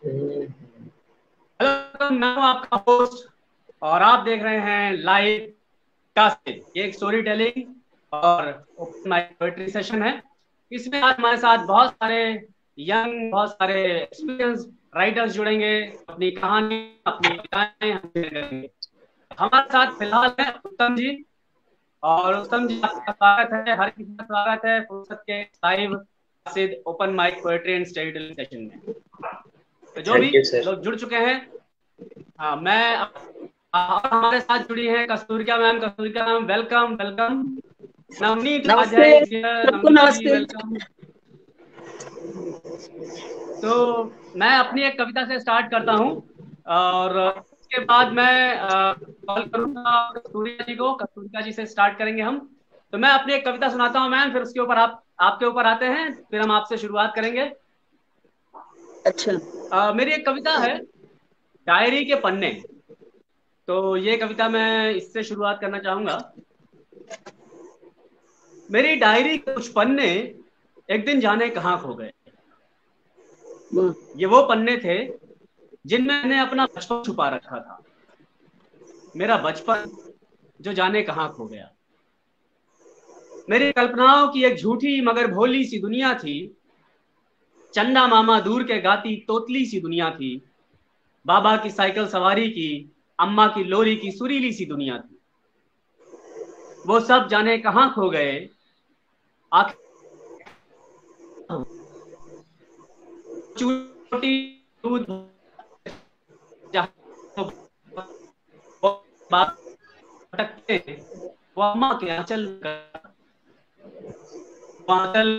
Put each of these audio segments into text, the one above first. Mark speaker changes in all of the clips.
Speaker 1: Hello, मैं हूं आपका होस्ट और आप देख रहे हैं लाइव कास्टिंग। ये एक स्टोरी टेलिंग और ओपन माइक पोएट्री सेशन है। इसमें आज हमारे साथ बहुत सारे एक्सपीरियंस राइटर्स जुड़ेंगे, अपनी कहानी, अपनी कविताएं हम शेयर करेंगे। हमारे साथ फिलहाल है उत्तम जी। और उत्तम जी, आपका स्वागत है, हर किसी का स्वागत है फुर्सत के live open mic poetry and story telling session में। तो जो भी
Speaker 2: थैंक यू सर।
Speaker 1: लोग जुड़ चुके हैं, हाँ, मैं और हमारे साथ जुड़ी हैं Kasturika ma'am. Kasturika ma'am, welcome welcome. Navneet
Speaker 3: नमस्ते,
Speaker 1: उपाध्याय जी,
Speaker 3: सबको
Speaker 1: नवनीत जी
Speaker 3: नमस्ते।
Speaker 1: वेलकम। तो मैं अपनी एक कविता से स्टार्ट करता हूँ और उसके बाद मैं कॉल करूँगा कस्तूरिका जी को। कस्तूरिका जी से स्टार्ट करेंगे हम। तो मैं अपनी एक कविता सुनाता हूँ मैम, फिर उसके ऊपर आप आपके ऊपर आते हैं, फिर हम आपसे शुरुआत करेंगे।
Speaker 3: अच्छा।
Speaker 1: मेरी एक कविता है, डायरी के पन्ने। तो ये कविता मैं इससे शुरुआत करना चाहूंगा। मेरी डायरी के कुछ पन्ने एक दिन जाने कहाँ खो गए।
Speaker 3: वाह।
Speaker 1: ये वो पन्ने थे जिनमें मैंने अपना बचपन छुपा रखा था। मेरा बचपन जो जाने कहाँ खो गया। मेरी कल्पनाओं की एक झूठी मगर भोली सी दुनिया थी। चंदा मामा दूर के गाती तोतली सी दुनिया थी। बाबा की साइकिल सवारी की, अम्मा की लोरी की सुरीली सी दुनिया थी। वो सब जाने कहाँ खो गए। आखिर छोटी दूध भटकते वो अम्मा के आंचल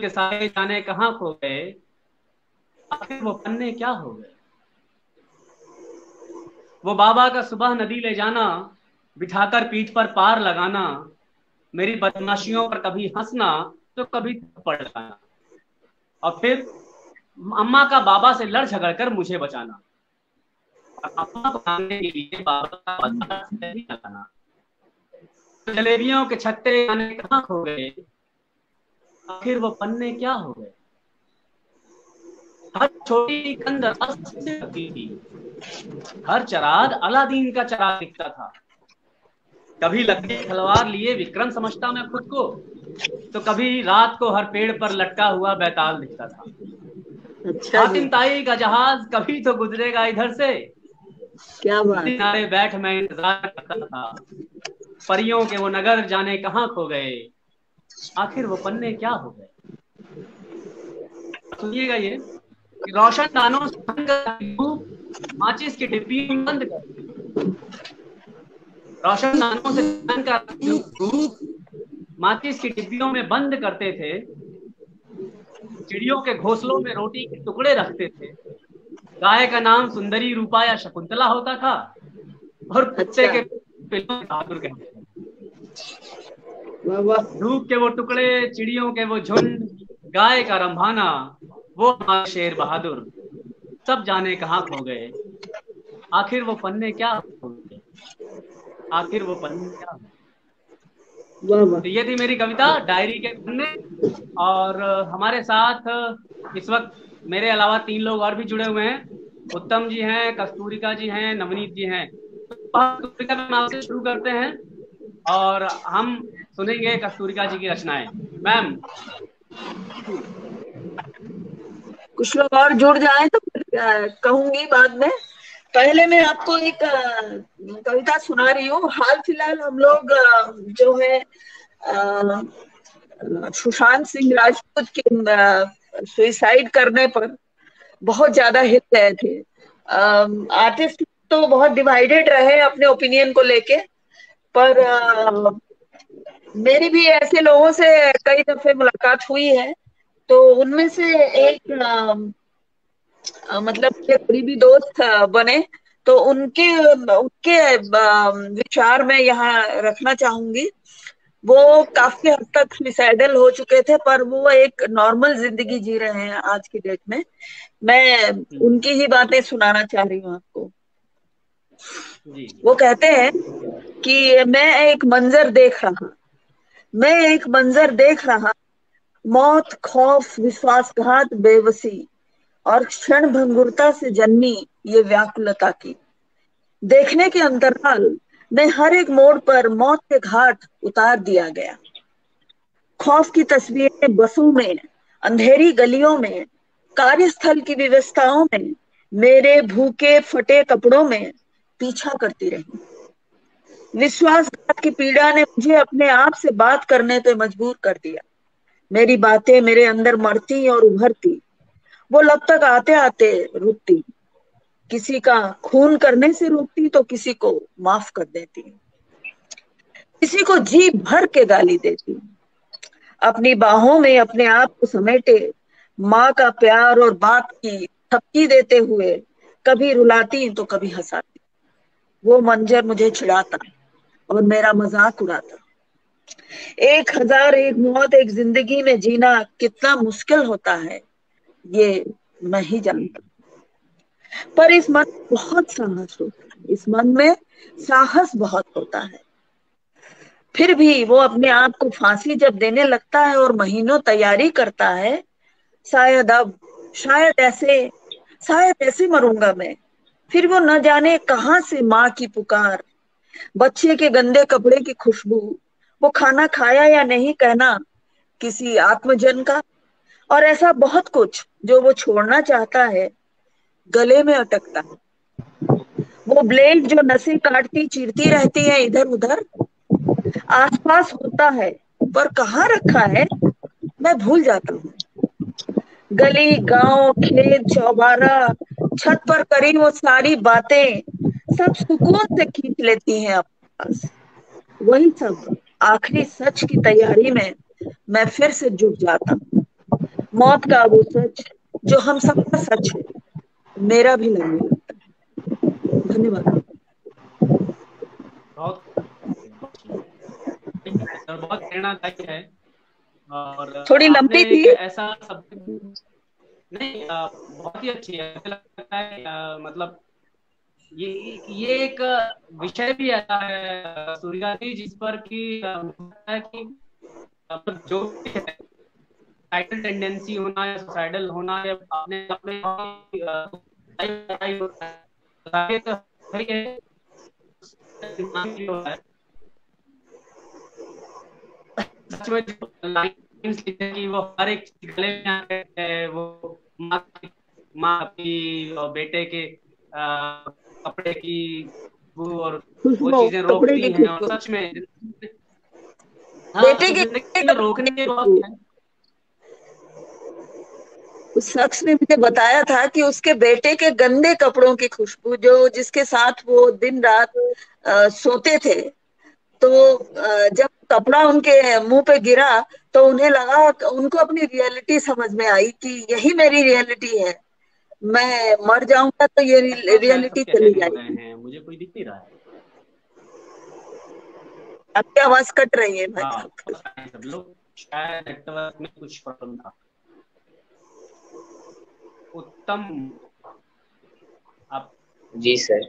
Speaker 1: के सारे जाने कहाँ खो गए। आखिर वो पन्ने क्या हो गए। वो बाबा का सुबह नदी ले जाना, बिठाकर पीठ पर पार लगाना, मेरी बदमाशियों पर कभी हंसना तो कभी थप्पड़ लगाना, और फिर अम्मा का बाबा से लड़ झगड़ कर मुझे बचाना, और अम्मा को मांगने के लिए बाबा का बाजार से नहीं लगाना। जलेबियों के छत्ते जाने कहाँ खो गए। आखिर वो पन्ने क्या हो गए। हर छोटी कंद अस्त से लगती थी, हर चराग अलादीन का चराग दिखता था। कभी लकड़ी तलवार लिए विक्रम समझता मैं खुद को, तो कभी रात को हर पेड़ पर लटका हुआ बैताल दिखता था।
Speaker 3: अच्छा जी।
Speaker 1: हातिम ताई का जहाज कभी तो गुजरेगा इधर से,
Speaker 3: क्या बात।
Speaker 1: किनारे बैठ मैं इंतजार करता था। परियों के वो नगर जाने कहाँ खो गए। आखिर वो पन्ने क्या हो गए। सुनिएगा ये कि रोशनदानों से धूप माचिस की डिब्बी में बंद कर, रोशनदानों से धूप माचिस की डिब्बियों में बंद करते थे। चिड़ियों के घोंसलों में रोटी के टुकड़े रखते थे। गाय का नाम सुंदरी, रूपा या शकुंतला होता था, और कुत्ते
Speaker 3: अच्छा।
Speaker 1: के पिल्लों में बहादुर कहते थे।
Speaker 3: वाह वाह।
Speaker 1: धूप के वो टुकड़े, चिड़ियों के वो झुंड, गाय का रंभाना, वो हमारे शेर बहादुर, सब जाने कहाँ खो गए। आखिर वो पन्ने क्या हो गए। आखिर वो पन्ने क्या हो गए।
Speaker 3: वाह वाह।
Speaker 1: तो ये थी मेरी कविता, डायरी के पन्ने। और हमारे साथ इस वक्त मेरे अलावा 3 लोग और भी जुड़े हुए हैं। उत्तम जी हैं, कस्तूरिका जी हैं, नवनीत जी हैं। तो कस्तूरिका मैम, आपसे शुरू करते हैं और हम सुनेंगे कस्तूरिका जी की रचनाएं। मैम।
Speaker 3: कुछ लोग और जुड़ जाएं तो फिर कहूंगी बाद में। पहले मैं आपको एक कविता सुना रही हूँ। हाल फिलहाल हम लोग जो है सुशांत सिंह राजपूत के सुइसाइड करने पर बहुत ज्यादा हिट गए थे। आर्टिस्ट तो बहुत डिवाइडेड रहे अपने ओपिनियन को लेके, पर मेरी भी ऐसे लोगों से कई दफे मुलाकात हुई है। तो उनमें से एक मतलब मेरे करीबी दोस्त बने। तो उनके उनके विचार मैं यहाँ रखना चाहूंगी। वो काफी हद तक सुइसाइडल हो चुके थे, पर वो एक नॉर्मल जिंदगी जी रहे हैं आज की डेट में। मैं उनकी ही बातें सुनाना चाह रही हूँ आपको।
Speaker 1: जी।
Speaker 3: वो कहते हैं कि मैं एक मंजर देख रहा, मौत, खौफ, विश्वासघात, बेबसी, और क्षण भंगुरता से जन्मी ये व्याकुलता की। देखने के अंतराल में हर एक मोड़ पर मौत के घाट उतार दिया गया। खौफ की तस्वीरें बसों में, अंधेरी गलियों में, कार्यस्थल की व्यवस्थाओं में, मेरे भूखे फटे कपड़ों में पीछा करती रही। विश्वासघात की पीड़ा ने मुझे अपने आप से बात करने पे मजबूर कर दिया। मेरी बातें मेरे अंदर मरती और उभरती, वो लब तक आते आते रुकती, किसी का खून करने से रोकती तो किसी को माफ कर देती, किसी को जी भर के गाली देती। अपनी बाहों में अपने आप को समेटे माँ का प्यार और बाप की थपकी देते हुए कभी रुलाती तो कभी हंसाती। वो मंजर मुझे चिढ़ाता और मेरा मजाक उड़ाता। 1001 मौत एक जिंदगी में जीना कितना मुश्किल होता है, ये मैं ही जानता। पर इस मन में बहुत साहस होता है, इस मन में साहस बहुत होता है। फिर भी वो अपने आप को फांसी जब देने लगता है और महीनों तैयारी करता है, शायद अब, शायद ऐसे, शायद ऐसे मरूंगा मैं। फिर वो न जाने कहां से माँ की पुकार, बच्चे के गंदे कपड़े की खुशबू, वो खाना खाया या नहीं कहना किसी आत्मजन का, और ऐसा बहुत कुछ जो वो छोड़ना चाहता है गले में अटकता है। वो ब्लेड जो नसें काटती चीरती रहती है इधर उधर, आसपास होता है पर कहाँ रखा है मैं भूल जाता हूँ। गली, गांव, खेत, चौबारा, छत पर करी वो सारी बातें सब सुकून से खींच लेती हैं अपने पास। वही सब आखिरी सच की तैयारी में मैं फिर से जुट जाता हूँ। मौत का वो सच जो हम सबका सच है, मेरा भी लगने लगता है। धन्यवाद।
Speaker 1: बहुत बहुत सुंदर, बहुत प्रेरणादायी है। और
Speaker 3: थोड़ी
Speaker 1: आपने
Speaker 3: लंबी
Speaker 1: एक
Speaker 3: थी।
Speaker 1: ऐसा सब नहीं, बहुत ही अच्छी है। मुझे लगता है मतलब ये एक विषय भी ऐसा है सूर्या जी, जिस पर कि मुझे लगता है कि मतलब जो भी है साइडल टेंडेंसी होना या सुसाइडल होना या अपने अपने होता है, तो सही है, दिमाग जो है सच में जो लाइन्स लिखे कि वो हर एक चीज़ गले में आके वो माँ माँ की और बेटे के कपड़े की वो और वो
Speaker 3: खुशबू,
Speaker 1: चीजें
Speaker 3: कपड़े की
Speaker 1: रोकती हैं, और
Speaker 3: खुशबू,
Speaker 1: सच में हाँ,
Speaker 3: बेटे
Speaker 1: तो
Speaker 3: के
Speaker 1: जिंदगी में
Speaker 3: कपड़े
Speaker 1: रोकने
Speaker 3: की
Speaker 1: के बहुत
Speaker 3: खुशबू।
Speaker 1: है।
Speaker 3: उस शख्स ने मुझे बताया था कि उसके बेटे के गंदे कपड़ों की खुशबू, जो जिसके साथ वो दिन रात सोते थे, तो जब कपड़ा उनके मुंह पे गिरा तो उन्हें लगा, उनको अपनी रियलिटी समझ में आई कि यही मेरी रियलिटी है, मैं मर जाऊंगा तो ये
Speaker 1: तो शायद सब
Speaker 3: रियलिटी चली
Speaker 1: कैसे हो रहे
Speaker 3: जाएगी।
Speaker 1: हैं, मुझे कोई दिख नहीं रहा है।
Speaker 3: आपकी आवाज कट रही है भाई
Speaker 1: हाँ,
Speaker 3: साहब।
Speaker 1: सब लोग शायद नेटवर्क में कुछ प्रॉब्लम था। उत्तम, आप
Speaker 2: जी सर।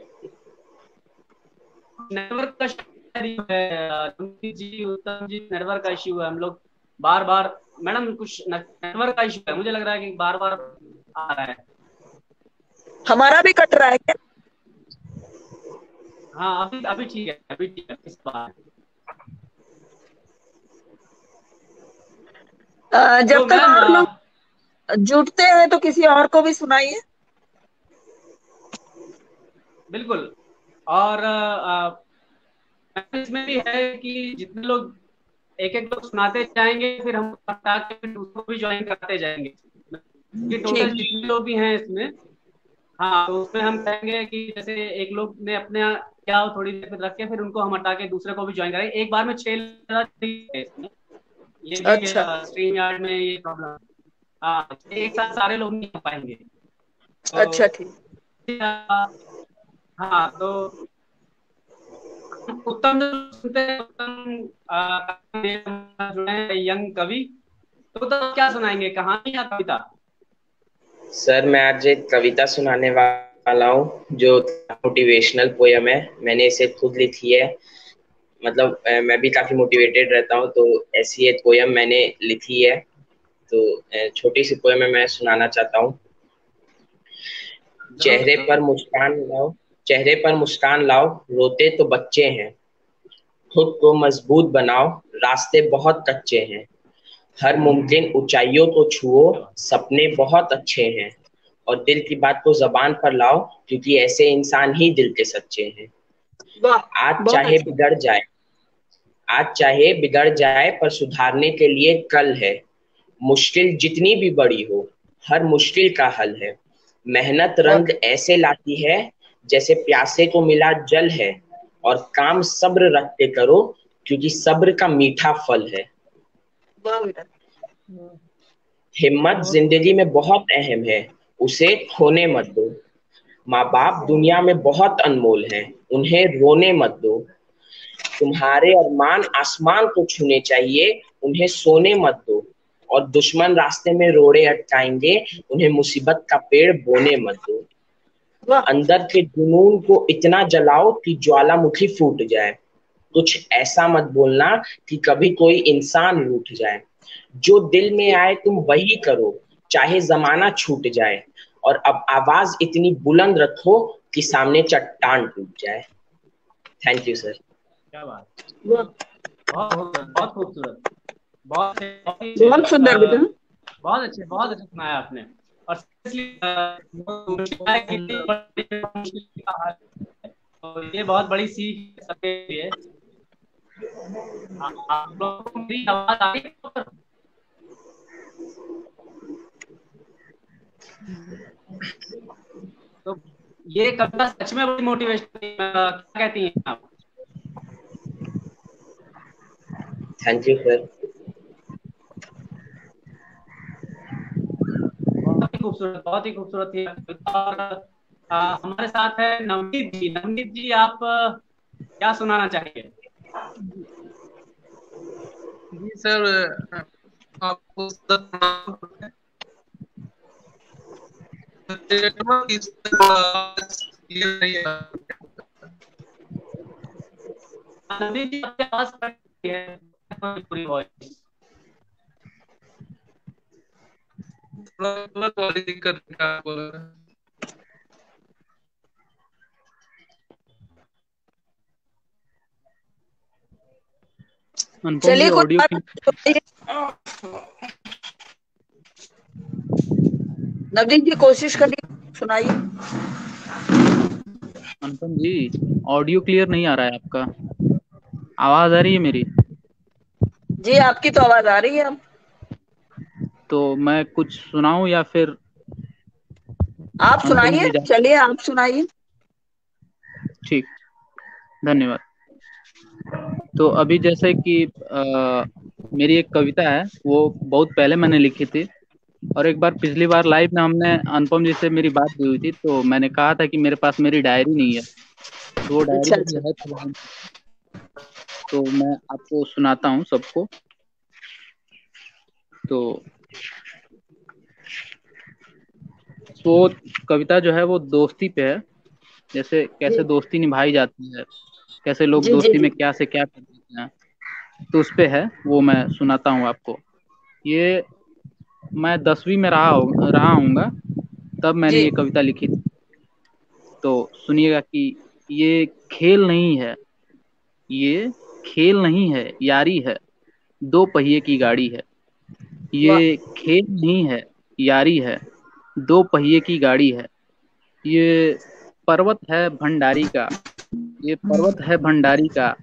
Speaker 1: नेटवर्क का शायद है जी, उत्तम जी, नेटवर्क का इश्यू है। हम लोग बार बार, मैडम कुछ नेटवर्क का इश्यू है, मुझे लग रहा है कि बार बार आ रहा है।
Speaker 3: हमारा भी कट रहा है क्या?
Speaker 1: हाँ, अभी अभी ठीक है, अभी ठीक है, इस बार।
Speaker 3: जब
Speaker 1: तो
Speaker 3: तक
Speaker 1: मैम
Speaker 3: और लोग जुटते हैं तो किसी और को भी सुनाइए।
Speaker 1: बिल्कुल। और इसमें भी है कि जितने लोग एक एक लोग सुनाते जाएंगे, फिर हम हटा के फिर दूसरों को भी ज्वाइन करते जाएंगे, कि टोटल
Speaker 3: ठीक।
Speaker 1: जितने लोग भी हैं इसमें। हाँ, तो उसमें हम कहेंगे कि जैसे एक लोग ने अपने क्या हो थोड़ी देर रख के फिर उनको हम हटा के दूसरे को भी ज्वाइन करेंगे। एक बार में 6 है इसमें, ये भी
Speaker 3: अच्छा।
Speaker 1: स्ट्रीम यार्ड में ये प्रॉब्लम। हाँ, एक साथ सारे लोग नहीं आ पाएंगे, तो
Speaker 3: अच्छा ठीक।
Speaker 1: हाँ, तो उत्तम जो सुनते हैं, उत्तम जो है यंग कवि, तो क्या सुनाएंगे, कहानी या कविता?
Speaker 2: सर मैं आज एक कविता सुनाने वाला हूँ जो मोटिवेशनल पोयम है। मैंने इसे खुद लिखी है। मतलब मैं भी काफी मोटिवेटेड रहता हूँ, तो ऐसी एक पोयम मैंने लिखी है। तो छोटी सी पोयम है, मैं सुनाना चाहता हूँ। चेहरे पर मुस्कान लाओ, चेहरे पर मुस्कान लाओ, रोते तो बच्चे हैं। खुद को मजबूत बनाओ, रास्ते बहुत कच्चे हैं। हर मुमकिन ऊंचाइयों को छुओ, सपने बहुत अच्छे हैं। और दिल की बात को जबान पर लाओ, क्योंकि ऐसे इंसान ही दिल के सच्चे हैं।
Speaker 3: वाह,
Speaker 2: आज
Speaker 3: बहुत
Speaker 2: चाहे
Speaker 3: अच्छे।
Speaker 2: बिगड़ जाए, आज चाहे बिगड़ जाए, पर सुधारने के लिए कल है। मुश्किल जितनी भी बड़ी हो, हर मुश्किल का हल है। मेहनत
Speaker 3: वाह
Speaker 2: रंग ऐसे लाती है, जैसे प्यासे को मिला जल है। और काम सब्र रख के करो, क्योंकि सब्र का मीठा फल है।
Speaker 3: वाह बेटा।
Speaker 2: हिम्मत
Speaker 1: बहुत
Speaker 2: जिंदगी में बहुत अहम है, उसे खोने मत दो। माँ बाप दुनिया में बहुत अनमोल हैं, उन्हें रोने मत दो। तुम्हारे अरमान आसमान को छूने चाहिए, उन्हें सोने मत दो। और दुश्मन रास्ते में रोड़े अटकाएंगे, उन्हें मुसीबत का पेड़ बोने मत दो।
Speaker 3: वाह
Speaker 2: अंदर के जुनून को इतना जलाओ कि ज्वालामुखी फूट जाए। कुछ ऐसा मत बोलना कि कभी कोई इंसान रूठ जाए। जो दिल में आए तुम वही करो, चाहे जमाना छूट जाए। और अब आवाज इतनी बुलंद रखो कि सामने चट्टान टूट जाए। Thank you sir.
Speaker 1: क्या बात,
Speaker 3: वाह,
Speaker 1: बहुत खूबसूरत, बहुत खूबसूरत, बहुत बहुत ही
Speaker 3: बहुत सुंदर बेटा।
Speaker 1: बहुत अच्छे सुनाया आपने। और seriously, वो मुश्किल है कि मुश्किल का हल है। तो ये बहुत बड़ी सीख है सबके लिए। आप लोगों को मेरी आवाज आ रही है? तो ये कविता सच में बड़ी मोटिवेशन, क्या कहती हैं आप?
Speaker 2: Thank you sir.
Speaker 1: बहुत ही खूबसूरत थी कविता। और हमारे साथ है नवनीत जी। नवनीत जी, आप क्या सुनाना चाहेंगे?
Speaker 4: जी सर, आपको
Speaker 1: नवनीत जी, आपके पास है पूरी वॉइस।
Speaker 5: अनुपम जी
Speaker 3: चलिए कोई
Speaker 5: ऑडियो
Speaker 3: बात
Speaker 5: की।
Speaker 3: नहीं। नवदीप जी कोशिश करिए, सुनाइए।
Speaker 5: अनुपम जी ऑडियो क्लियर नहीं आ रहा है आपका। आवाज आ रही है मेरी?
Speaker 3: जी आपकी तो आवाज आ रही है अब।
Speaker 5: तो मैं कुछ सुनाऊं या फिर
Speaker 3: आप
Speaker 5: अनुपम
Speaker 3: सुनाइए,
Speaker 5: जी जा?
Speaker 3: चलिए आप सुनाइए।
Speaker 5: ठीक, धन्यवाद। तो अभी जैसे कि मेरी एक कविता है, वो बहुत पहले मैंने लिखी थी। और एक बार पिछली बार लाइव में हमने अनुपम जी से मेरी बात हुई थी, तो मैंने कहा था कि मेरे पास मेरी डायरी नहीं है। तो वो डायरी
Speaker 3: अच्छा
Speaker 5: अभी
Speaker 3: अच्छा।
Speaker 5: है फिलहाल, तो मैं आपको सुनाता हूँ सबको। तो वो कविता जो है वो दोस्ती पे है। जैसे
Speaker 3: जी
Speaker 5: कैसे दोस्ती निभाई जाती है, कैसे लोग
Speaker 3: जी जी
Speaker 5: दोस्ती
Speaker 3: जी।
Speaker 5: में क्या से क्या कर देते हैं, तो उस पे है। वो मैं सुनाता हूँ आपको। ये मैं 10वीं में रहा हूँगा, तब मैंने
Speaker 3: जी
Speaker 5: ये कविता लिखी थी। तो सुनिएगा कि ये खेल नहीं है, ये खेल नहीं है, यारी है, दो पहिए की गाड़ी है।
Speaker 3: वाह
Speaker 5: ये खेल नहीं है, यारी है, दो पहिए की गाड़ी है। ये पर्वत है भंडारी का, ये पर्वत है भंडारी का,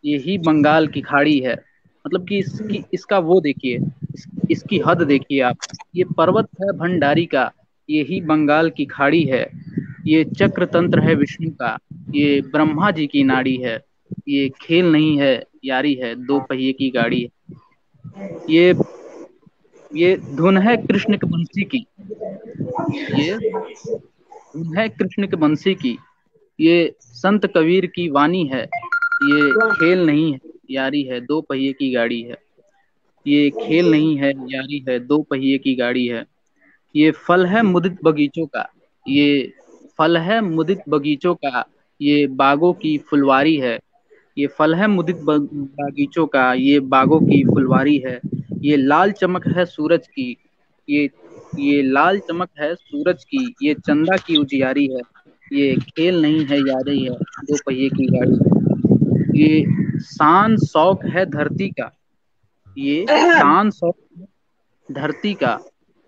Speaker 5: यही बंगाल की खाड़ी है। मतलब कि इसका वो देखिए, इसकी हद देखिए आप। ये पर्वत है भंडारी का, यही बंगाल की खाड़ी है। ये चक्र तंत्र है विष्णु का, ये ब्रह्मा जी की नाड़ी है। ये खेल नहीं है, यारी है, दो पहिए की गाड़ी है। ये ये धुन है कृष्ण के बंसी की, ये धुन है कृष्ण के बंसी की। ये संत कबीर की वाणी है। ये
Speaker 3: वाह
Speaker 5: खेल नहीं है, यारी है, दो पहिए की गाड़ी है। ये खेल नहीं है, यारी है, दो पहिए की गाड़ी है। ये फल है मुदित बगीचों का, ये फल है मुदित बगीचों का, ये बागों की फुलवारी है। ये फल है मुदित बागीचों का, ये बागों की फुलवारी है। ये लाल चमक है सूरज की, ये ये लाल चमक है सूरज की, ये चंदा की उजियारी है, ये खेल नहीं है यारी है, दो पहिए की गाड़ी है। ये शान शौक है धरती का, ये शान शौक धरती का,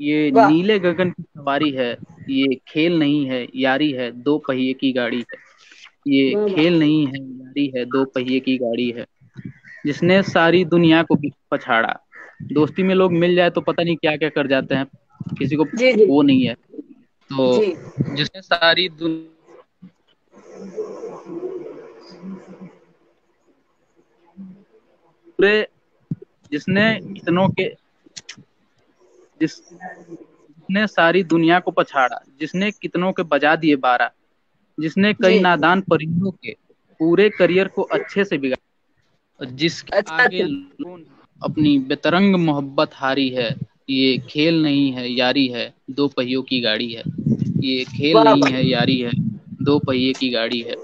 Speaker 5: ये
Speaker 3: वाह
Speaker 5: नीले गगन की सवारी है, ये खेल नहीं है यारी है, दो पहिए की गाड़ी है। ये
Speaker 3: वाह वाह।
Speaker 5: खेल नहीं है यारी है, दो पहिए की गाड़ी है। जिसने सारी दुनिया को पछाड़ा। दोस्ती में लोग मिल जाए तो पता नहीं क्या क्या कर जाते हैं, किसी को
Speaker 3: जी जी
Speaker 5: वो नहीं है। तो
Speaker 3: जी।
Speaker 5: जिसने सारी पूरे जिसने कितनों के जिसने सारी दुनिया को पछाड़ा, जिसने कितनों के बजा दिए बारह, जिसने कई
Speaker 3: जी
Speaker 5: नादान परिंदों के पूरे करियर को अच्छे से बिगाड़ा, जिसके
Speaker 3: अच्छा
Speaker 5: आगे
Speaker 3: अच्छा।
Speaker 5: लोगों ने अपनी बेतरंग मोहब्बत हारी है, ये खेल नहीं है यारी है, दो पहियों की गाड़ी है। ये खेल
Speaker 3: वाह
Speaker 5: नहीं
Speaker 3: वाह,
Speaker 5: है यारी है, दो पहिए की गाड़ी है।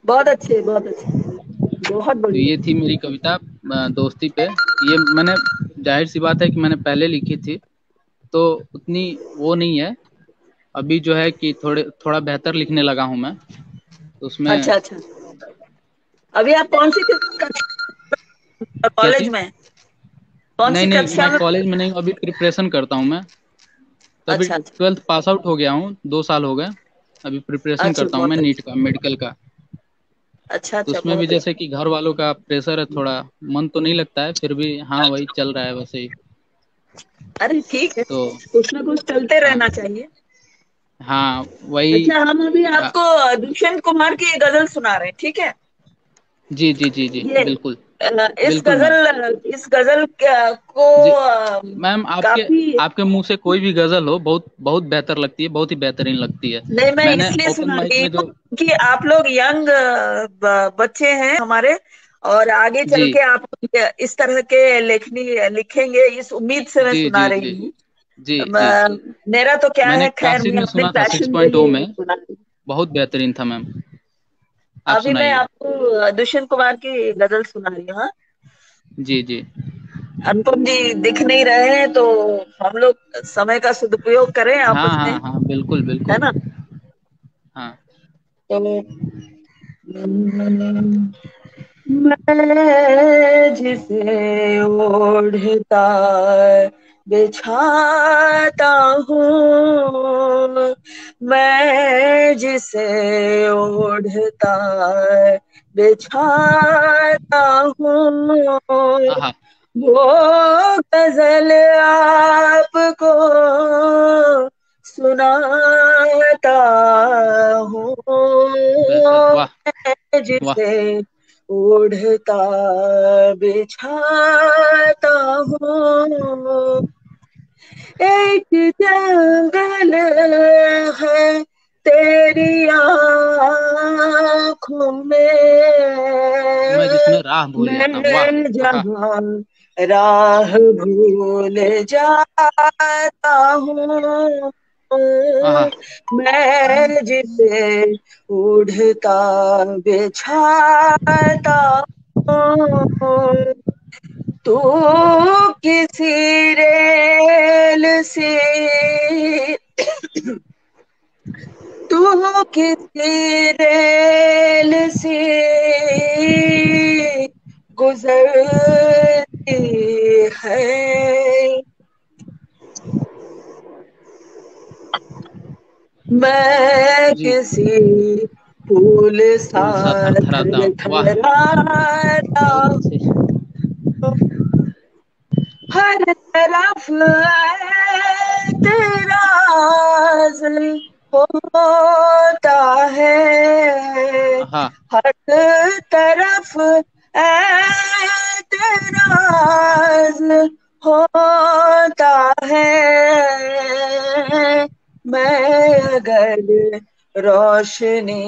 Speaker 3: बहुत अच्छे बहुत अच्छे, बहुत
Speaker 5: तो
Speaker 3: बढ़िया।
Speaker 5: ये थी मेरी कविता दोस्ती पे। ये मैंने, जाहिर सी बात है कि मैंने पहले लिखी थी तो उतनी वो नहीं है। अभी जो है कि थोड़ा बेहतर लिखने लगा हूँ मैं, तो उसमें।
Speaker 3: अच्छा अच्छा। अभी आप कौन सी
Speaker 5: क्या
Speaker 3: कॉलेज
Speaker 5: चीज?
Speaker 3: में, कौन
Speaker 5: नहीं
Speaker 3: सी
Speaker 5: नहीं,
Speaker 3: कक्षा
Speaker 5: मैं
Speaker 3: में?
Speaker 5: कॉलेज में नहीं हूँ, अभी प्रिपरेशन करता हूँ मैं। तो अभी
Speaker 3: अच्छा अच्छा
Speaker 5: 12th पास आउट हो गया हूँ, 2 साल हो गए। अभी प्रिपरेशन
Speaker 3: अच्छा,
Speaker 5: करता हूँ मैं
Speaker 3: बहुत
Speaker 5: नीट
Speaker 3: अच्छा
Speaker 5: का, मेडिकल का।
Speaker 3: अच्छा
Speaker 5: तो
Speaker 3: अच्छा,
Speaker 5: उसमें भी
Speaker 3: बहुत
Speaker 5: जैसे
Speaker 3: अच्छा।
Speaker 5: कि घर वालों का प्रेशर है थोड़ा, मन तो नहीं लगता है, फिर भी हाँ वही चल रहा है वैसे ही।
Speaker 3: अरे ठीक है,
Speaker 5: तो
Speaker 3: कुछ ना कुछ चलते
Speaker 5: हाँ
Speaker 3: रहना चाहिए।
Speaker 5: हाँ वही।
Speaker 3: अच्छा, हम अभी
Speaker 5: आ,
Speaker 3: आपको दुष्यंत कुमार की गजल सुना रहे हैं, ठीक है?
Speaker 5: जी जी जी जी,
Speaker 3: ये
Speaker 5: बिल्कुल
Speaker 3: इस
Speaker 5: बिल्कुल मैम।
Speaker 3: गजल को
Speaker 5: जी मैम, आपके
Speaker 3: काफी,
Speaker 5: आपके मुंह से कोई भी गजल हो बहुत बहुत बेहतर लगती है, बहुत ही बेहतरीन लगती है।
Speaker 3: नहीं मैं
Speaker 5: मैंने
Speaker 3: इसलिए
Speaker 5: ओपन
Speaker 3: सुना
Speaker 5: माइक
Speaker 3: रही
Speaker 5: में
Speaker 3: हूँ
Speaker 5: जो।
Speaker 3: कि आप लोग यंग बच्चे हैं हमारे, और आगे
Speaker 5: जी
Speaker 3: चल के आप इस तरह के लेखनी लिखेंगे, इस उम्मीद से मैं
Speaker 5: जी
Speaker 3: सुना
Speaker 5: जी
Speaker 3: रही
Speaker 5: जी
Speaker 3: हूँ।
Speaker 5: जी जी।
Speaker 3: मेरा तो क्या
Speaker 5: मैंने
Speaker 3: है, खैर
Speaker 5: क्लासिक
Speaker 3: मैं
Speaker 5: में
Speaker 3: अपने
Speaker 5: सुना था
Speaker 3: पैशन के
Speaker 5: 6.0
Speaker 3: लिए
Speaker 5: में,
Speaker 3: सुना रही हूँ।
Speaker 5: बहुत बेहतरीन था मैम। आप
Speaker 3: अभी मैं
Speaker 5: सुनाइए।
Speaker 3: आपको दुष्यंत कुमार की गजल सुना रही हूँ, हाँ?
Speaker 5: जी जी।
Speaker 3: अनुपम जी दिख नहीं रहे हैं तो हम लोग समय का सदुपयोग करें
Speaker 5: हाँ
Speaker 3: आपस में,
Speaker 5: हाँ हाँ, बिल्कुल
Speaker 3: है
Speaker 5: बिल्कुल।
Speaker 3: ना?
Speaker 5: हाँ
Speaker 3: तो मैं जिसे ओढ़ता बिछाता हूँ, मैं जिसे ओढ़ता बिछाता हूँ,
Speaker 5: आहा,
Speaker 3: वो गजल आपको सुनाता हूँ,
Speaker 5: बेहतर, वाह वाह।
Speaker 3: जिसे ओढ़ता बिछाता हूँ। एक जंगल है तेरी आँखों
Speaker 5: मैं
Speaker 3: में,
Speaker 5: जिसमें राह भूल जाता हूँ, वाह।
Speaker 3: मैं
Speaker 5: आहा
Speaker 3: जहाँ राह भूल जाता हूँ,
Speaker 5: आहा।
Speaker 3: मैं जिसे उड़ता बिछाता हूँ, तू किसी रेल से, तू किसी रेल से गुजरती है, मैं
Speaker 5: जी,
Speaker 3: किसी फूल सा
Speaker 5: फूल सा थरथराता हूँ, वाह।
Speaker 3: थरथराता
Speaker 5: बहुत अच्छे।
Speaker 3: हूँ, हर तरफ एतराज होता है,
Speaker 5: आहा,
Speaker 3: हर तरफ एतराज होता है, मैं अगर रोशनी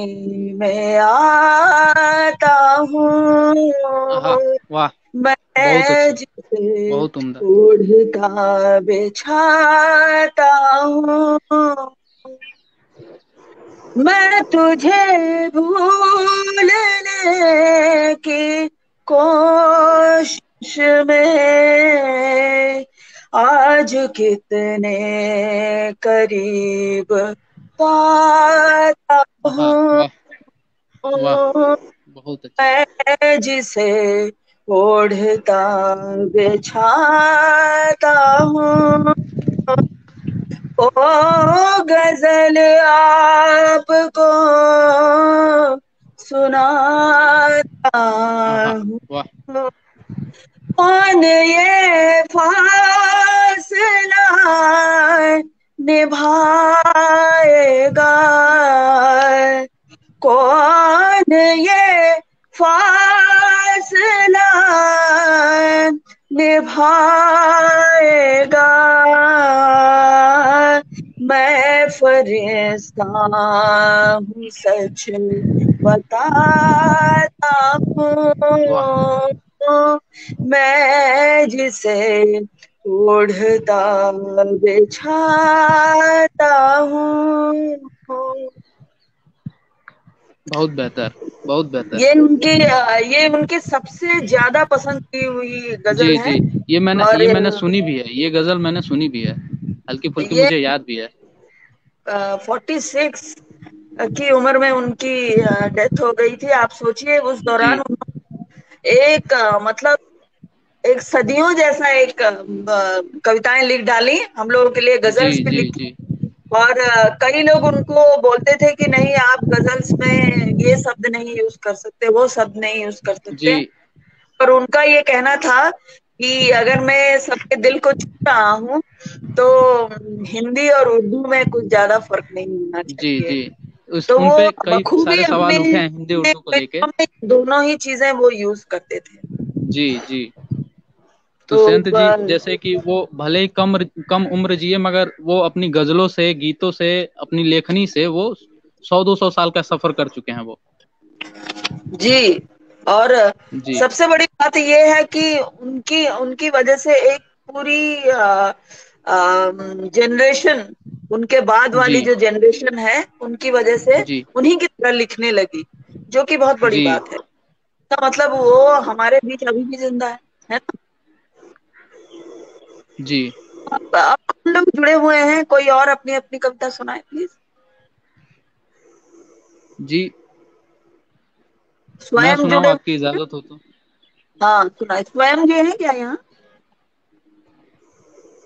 Speaker 3: में आता
Speaker 5: आहा,
Speaker 3: हूँ,
Speaker 5: वाह। बहुत
Speaker 3: मैं
Speaker 5: अच्छे,
Speaker 3: जिसे
Speaker 5: बहुत उम्दा।
Speaker 3: ओढ़ता बिछाता हूँ, मैं तुझे भूलने की कोशिश में आज आज कितने करीब पाता
Speaker 5: वाह
Speaker 3: हूँ
Speaker 5: वाह वाह, बहुत अच्छा।
Speaker 3: मैं जिसे ओढ़ता बिछाता हूँ, ओ गजल आपको सुनाता
Speaker 5: आहा,
Speaker 3: हूँ।
Speaker 5: वाह
Speaker 3: कौन ये फासला निभाएगा, कौन ये फासला निभाएगा, मैं फरिश्ता हूँ सच बताता
Speaker 5: वाह
Speaker 3: हूँ, मैं जिसे ओढ़ता बिछाता हूँ।
Speaker 5: बहुत बेहतर, बहुत बेहतर।
Speaker 3: ये उनकी सबसे ज्यादा पसंद की हुई गजल
Speaker 5: जी
Speaker 3: है।
Speaker 5: जी, ये
Speaker 3: और
Speaker 5: मैंने सुनी भी है, ये गजल मैंने सुनी भी है, हल्की फुल्की
Speaker 3: ये
Speaker 5: मुझे याद भी है।
Speaker 3: 46 की उम्र में उनकी डेथ हो गई थी। आप सोचिए उस दौरान
Speaker 5: जी
Speaker 3: एक मतलब एक सदियों जैसा एक कविताएं लिख डाली, हम लोगों के लिए
Speaker 5: जी
Speaker 3: गजल्स भी
Speaker 5: जी
Speaker 3: लिखी।
Speaker 5: जी
Speaker 3: और कई लोग उनको बोलते थे कि नहीं, आप गजल्स में ये शब्द नहीं यूज कर सकते, वो शब्द नहीं यूज कर
Speaker 5: जी
Speaker 3: सकते। और उनका ये कहना था कि अगर मैं सबके दिल को छू रहा हूँ तो हिंदी और उर्दू में कुछ ज्यादा फर्क नहीं होना
Speaker 5: जी
Speaker 3: चाहिए।
Speaker 5: जी, उस
Speaker 3: तो
Speaker 5: उन
Speaker 3: वो
Speaker 5: पे कई
Speaker 3: बखूबी
Speaker 5: सारे
Speaker 3: अपने
Speaker 5: सवाल उठे हैं हिंदी उर्दू को लेके।
Speaker 3: दोनों ही चीजें वो यूज करते थे।
Speaker 5: जी जी,
Speaker 3: तो
Speaker 5: दुष्यंत जी जैसे कि वो भले ही कम उम्र जिए, मगर वो अपनी गजलों से, गीतों से, अपनी लेखनी से वो 100-200 साल का सफर कर चुके हैं वो।
Speaker 3: जी, और
Speaker 5: जी
Speaker 3: सबसे बड़ी बात ये है कि उनकी उनकी वजह से एक पूरी जनरेशन, उनके बाद
Speaker 5: जी
Speaker 3: वाली जो जनरेशन है उनकी वजह से
Speaker 5: जी
Speaker 3: उन्हीं की तरह लिखने लगी, जो कि बहुत बड़ी
Speaker 5: जी
Speaker 3: बात है। तो मतलब वो हमारे बीच अभी भी जिंदा है ना।
Speaker 5: जी
Speaker 3: अब हम लोग जुड़े हुए हैं, कोई और अपनी अपनी कविता सुनाए प्लीज।
Speaker 5: जी, मैं
Speaker 3: स्वयं
Speaker 5: सुनाऊं
Speaker 3: जुड़े
Speaker 5: आपकी
Speaker 3: हुए हैं?
Speaker 5: इजाजत हो तो?
Speaker 3: हाँ सुनाए, स्वयं जी है क्या यहाँ?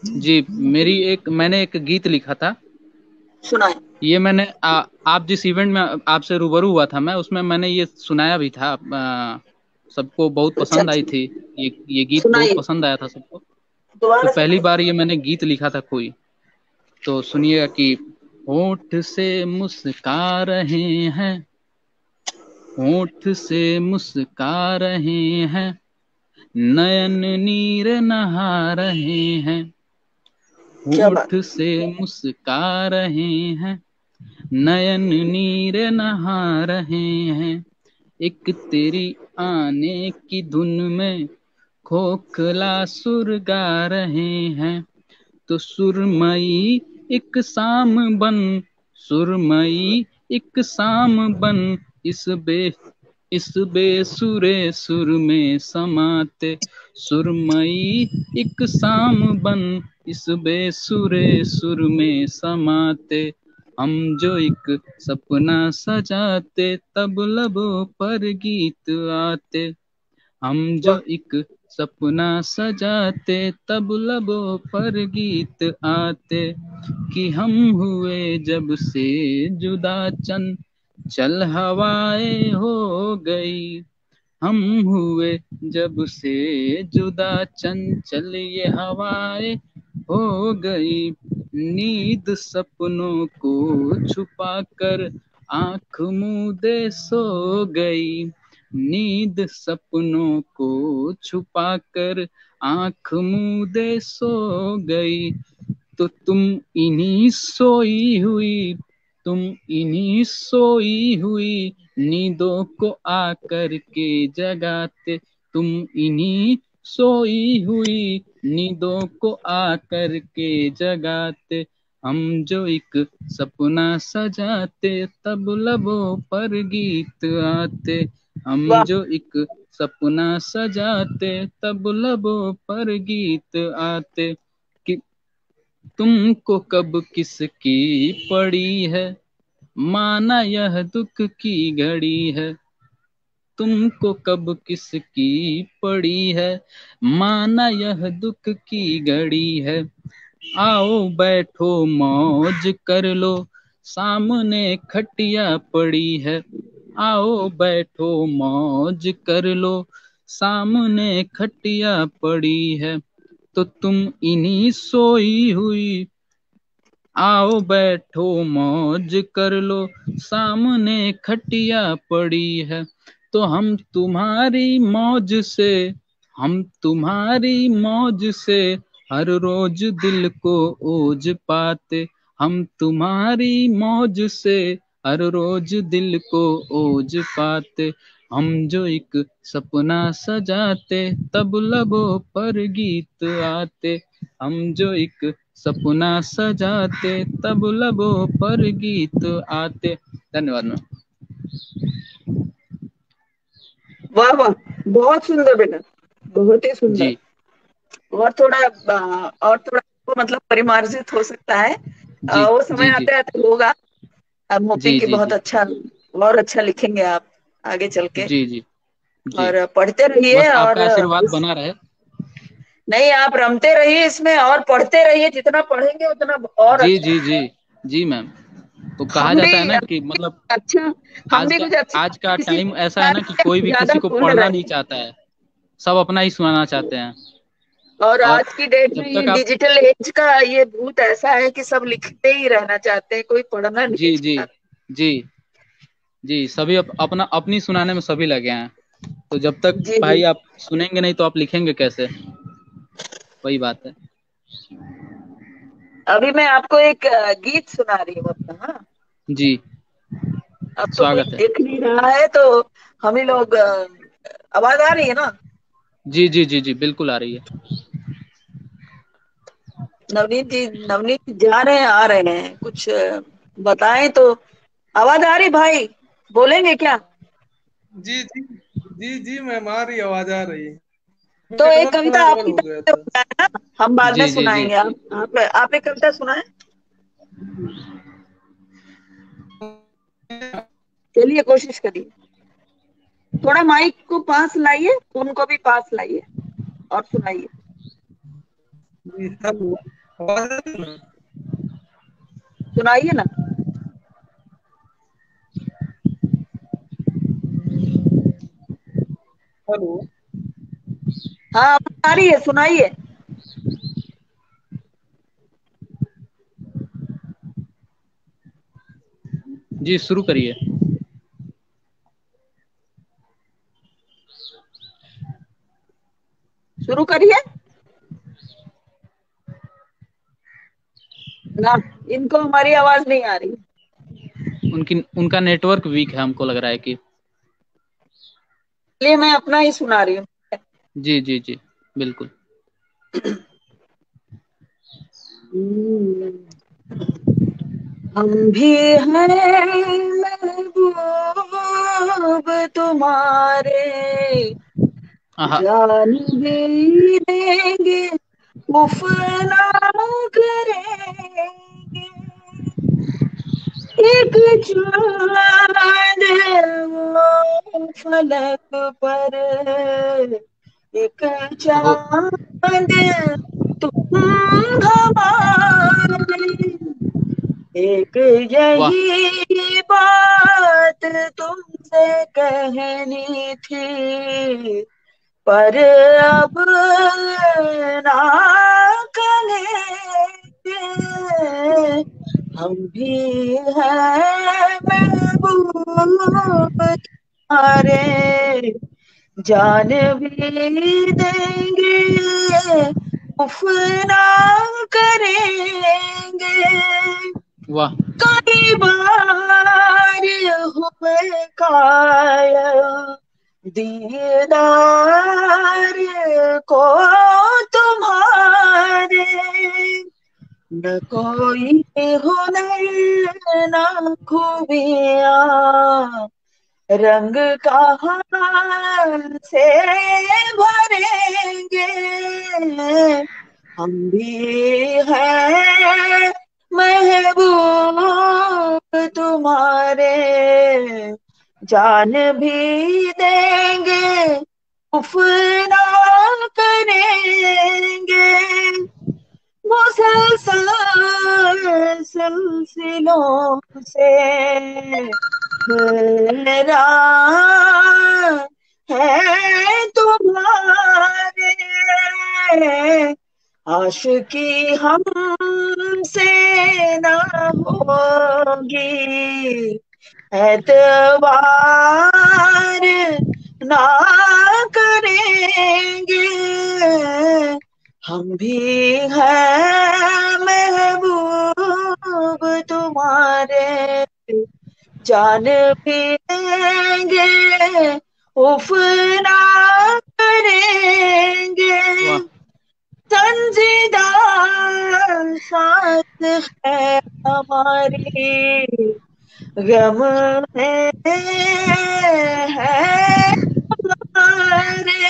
Speaker 5: जी, मैंने एक गीत लिखा था।
Speaker 3: सुनाए।
Speaker 5: ये मैंने आप जिस इवेंट में आपसे रूबरू हुआ था मैं, उसमें मैंने ये सुनाया भी था। सबको बहुत
Speaker 3: अच्छा
Speaker 5: पसंद आई
Speaker 3: अच्छा,
Speaker 5: थी। ये गीत बहुत
Speaker 3: सुनाइए
Speaker 5: पसंद आया था सबको। तो
Speaker 3: दोबारा
Speaker 5: पहली
Speaker 3: सुनाइए।
Speaker 5: बार ये मैंने गीत लिखा था कोई। तो सुनिएगा कि होठ से मुस्का रहे हैं, होठ से मुस्का रहे हैं, नयन नीर नहा रहे हैं,
Speaker 3: क्या बात।
Speaker 5: होठ से मुस्का रहे हैं, नयन नीर नहा रहे हैं, एक तेरी आने की धुन में खोखला सुर गा रहे हैं, तो सुरमई एक शाम बन, सुरमई एक शाम बन, इस बे इस बेसुरे सुर में समाते, सुरमई एक शाम बन, इस बेसुरे सुर में समाते, हम जो एक सपना सजाते, तब लबों पर गीत आते, हम जो
Speaker 3: वाह
Speaker 5: एक सपना सजाते, तब लबों पर गीत आते, कि हम हुए जब से जुदा, चल हवाएं हो गई, हम हुए जब से जुदा, चंचल ये हवाएं हो गई, नींद सपनों को छुपा कर आंख मूंदे सो गई, नींद सपनों को छुपा कर आंख मूंदे सो गई, तो इन्हीं सोई हुई तुम इन्हीं सोई हुई नींदों को आकर के जगाते, तुम इन्हीं सोई हुई नींदों को आकर के जगाते, हम जो एक सपना सजाते, तब लबों पर गीत आते, हम
Speaker 3: वाह।
Speaker 5: जो एक सपना सजाते, तब लबों पर गीत आते, कि तुमको कब किसकी पड़ी है, माना यह दुख की घड़ी है। तुमको कब किसकी पड़ी है, माना यह दुख की घड़ी है। आओ बैठो मौज कर लो, सामने खटिया पड़ी है। आओ बैठो मौज कर लो, सामने खटिया पड़ी है। तो तुम इन्हीं सोई हुई, आओ बैठो मौज कर लो, सामने खटिया पड़ी है। तो हम तुम्हारी मौज से, हम तुम्हारी मौज से हर रोज दिल को ओज पाते। हम तुम्हारी मौज से हर रोज दिल को ओज पाते। हम जो एक सपना सजाते, तब लबों पर गीत आते। हम जो एक सपना सजाते, तब लबों पर गीत आते। धन्यवाद मैम।
Speaker 3: वाह वाह, बहुत सुंदर बेटा, बहुत ही सुंदर।
Speaker 5: जी
Speaker 3: और थोड़ा मतलब परिमार्जित हो सकता है,
Speaker 5: जी
Speaker 3: वो समय
Speaker 5: जी जी
Speaker 3: आते आते होगा। आई एम होपिंग
Speaker 5: जी
Speaker 3: कि
Speaker 5: जी
Speaker 3: बहुत
Speaker 5: जी
Speaker 3: अच्छा और अच्छा लिखेंगे आप आगे चल के।
Speaker 5: जी जी जी।
Speaker 3: और पढ़ते रहिए,
Speaker 5: बस
Speaker 3: और
Speaker 5: आपका आशीर्वाद बना रहे।
Speaker 3: नहीं, आप रमते रहिए इसमें और पढ़ते रहिए। जितना पढ़ेंगे उतना और
Speaker 5: जी
Speaker 3: अच्छा।
Speaker 5: जी जी जी मैम। तो कहा
Speaker 3: हम
Speaker 5: जाता है
Speaker 3: भी
Speaker 5: ना कि मतलब
Speaker 3: अच्छा, हम
Speaker 5: आज
Speaker 3: भी
Speaker 5: का
Speaker 3: कुछ अच्छा
Speaker 5: आज का
Speaker 3: किसी
Speaker 5: टाइम ऐसा है ना कि कोई भी
Speaker 3: ज्यादा
Speaker 5: किसी को
Speaker 3: भूल
Speaker 5: पढ़ना
Speaker 3: रहे
Speaker 5: नहीं
Speaker 3: हैं।
Speaker 5: चाहता है, सब अपना ही सुनाना चाहते हैं।
Speaker 3: और
Speaker 5: और
Speaker 3: आज की डेट में
Speaker 5: जब
Speaker 3: ये
Speaker 5: तक आप
Speaker 3: डिजिटल एज का ये भूत ऐसा है कि सब लिखते ही रहना चाहते हैं, कोई पढ़ना नहीं
Speaker 5: जी जी
Speaker 3: चाहता।
Speaker 5: जी जी सभी अपना अपनी सुनाने में सभी लगे हैं। तो जब तक
Speaker 3: जी जी।
Speaker 5: भाई आप सुनेंगे नहीं तो आप लिखेंगे कैसे, वही बात है।
Speaker 3: अभी मैं आपको एक गीत सुना रही हूँ अपना। हाँ,
Speaker 5: जी
Speaker 3: अब तो कोई
Speaker 5: स्वागत है।
Speaker 3: देख नहीं रहा है, तो हम ही लोग आवाज आ रही है ना?
Speaker 5: जी जी जी जी बिल्कुल आ रही है।
Speaker 3: नवनीत जी जा रहे हैं, आ रहे हैं, कुछ बताएं तो। आवाज आ रही भाई? बोलेंगे क्या?
Speaker 4: जी जी जी जी मैम, आ रही आवाज आ रही है।
Speaker 3: तो एक
Speaker 4: नेटवर्क
Speaker 3: कविता
Speaker 4: थोड़ा गड़बड़
Speaker 3: आपकी
Speaker 4: हो गया
Speaker 3: तरफ से
Speaker 4: था।
Speaker 3: हो जाए ना, हम बाद में
Speaker 5: जी जी जी
Speaker 3: सुनाएंगे। आप एक कविता सुनाएं। चलिए, कोशिश करिए। थोड़ा माइक को पास लाइए, फोन को भी पास लाइए और सुनाइए।
Speaker 4: जी हेलो, आवाज आ रही है मैम?
Speaker 3: सुनाइए ना।
Speaker 4: हेलो।
Speaker 3: हाँ, आवाज आ रही है, सुनाइए।
Speaker 5: जी शुरू करिए।
Speaker 3: शुरू करिए ना। इनको हमारी आवाज नहीं आ रही,
Speaker 5: उनका नेटवर्क वीक है, हमको लग रहा है कि।
Speaker 3: इसलिए मैं अपना ही सुना रही हूँ।
Speaker 5: जी जी जी बिल्कुल।
Speaker 3: हम्म, हम भी हैं महबूब तुम्हारे,
Speaker 5: आहा।
Speaker 3: जान भी देंगे, वफा ना करेंगे। एक चांद वो फलक पर, एक
Speaker 5: हो
Speaker 3: चांद तुम हमारे। एक
Speaker 5: वाह
Speaker 3: यही बात तुमसे कहनी थी, पर अब ना कहेंगे। हम भी हैं महबूब तुम्हारे, जान भी देंगे, उफ ना करेंगे।
Speaker 5: वाह
Speaker 3: कई बार हुए कायल दीदार को तुम्हारे, न कोई हुनर न खूबियाँ, रंग कहाँ से भरेंगे। हम भी हैं महबूब तुम्हारे, जान भी देंगे उफ ना करेंगे, मुसलसल सिलसिलों से हैरान है तुम्हारे, आशिकी हमसे ना होगी, एतबार ना करेंगे, हम भी हैं महबूब तुम्हारे, जान भी देंगे उफ ना करेंगे, संजीदा साथ है हमारी, गम है हमारे,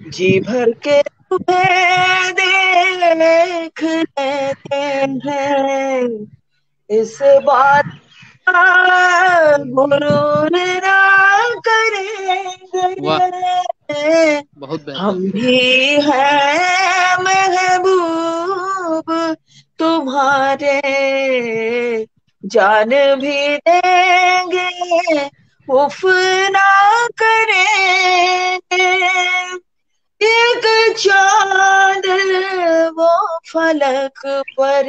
Speaker 3: जी भर के तुम्हें देख लेते हैं, इस बात का गुरूर ना करेंगे,
Speaker 5: बहुत बेहतर।
Speaker 3: हम भी हैं महबूब तुम्हारे, जान भी देंगे उफ ना करेंगे, एक चांद वो फलक पर,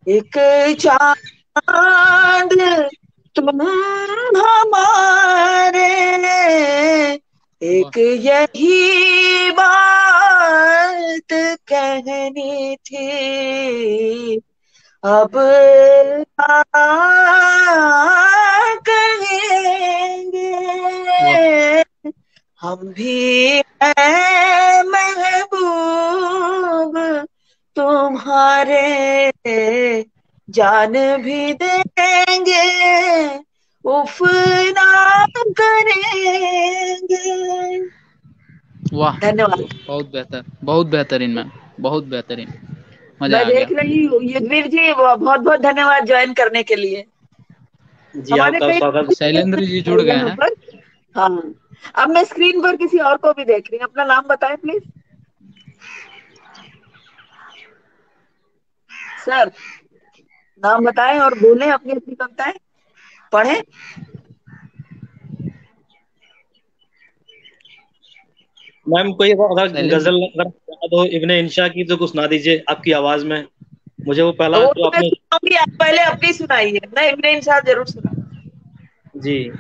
Speaker 3: एक चांद तुम हमारे, एक यही बात कहनी थी, अब क्या कहेंगे, हम भी हैं महबूब तुम्हारे, जान भी देंगे उफ ना करेंगे।
Speaker 5: वाह,
Speaker 3: धन्यवाद।
Speaker 5: बहुत बेहतर, बहुत बेहतरीन मैम, बहुत बेहतरीन, मजा
Speaker 3: मैं
Speaker 5: आ गया।
Speaker 3: देख रही हूँ युद्धवीर जी, बहुत बहुत धन्यवाद ज्वाइन करने के लिए।
Speaker 1: जी आपका स्वागत।
Speaker 5: शैलेंद्र जी जुड़ गए हैं।
Speaker 3: हाँ, अब मैं स्क्रीन पर किसी और को भी देख रही हूँ, अपना नाम बताएं प्लीज। सर नाम बताएं और बोलें अपनी अपनी कविताएं पढ़ें।
Speaker 6: मैम कोई अगर गजल अगर याद हो इब्ने इंशा की तो कुछ सुना दीजिए आपकी आवाज में, मुझे वो पहला
Speaker 3: वो
Speaker 6: जो
Speaker 3: तो मैं
Speaker 6: आपने।
Speaker 3: सुनाऊंगी, आप पहले अपनी सुनाइए। मैं इब्ने इंशा जरूर सुना।
Speaker 6: जी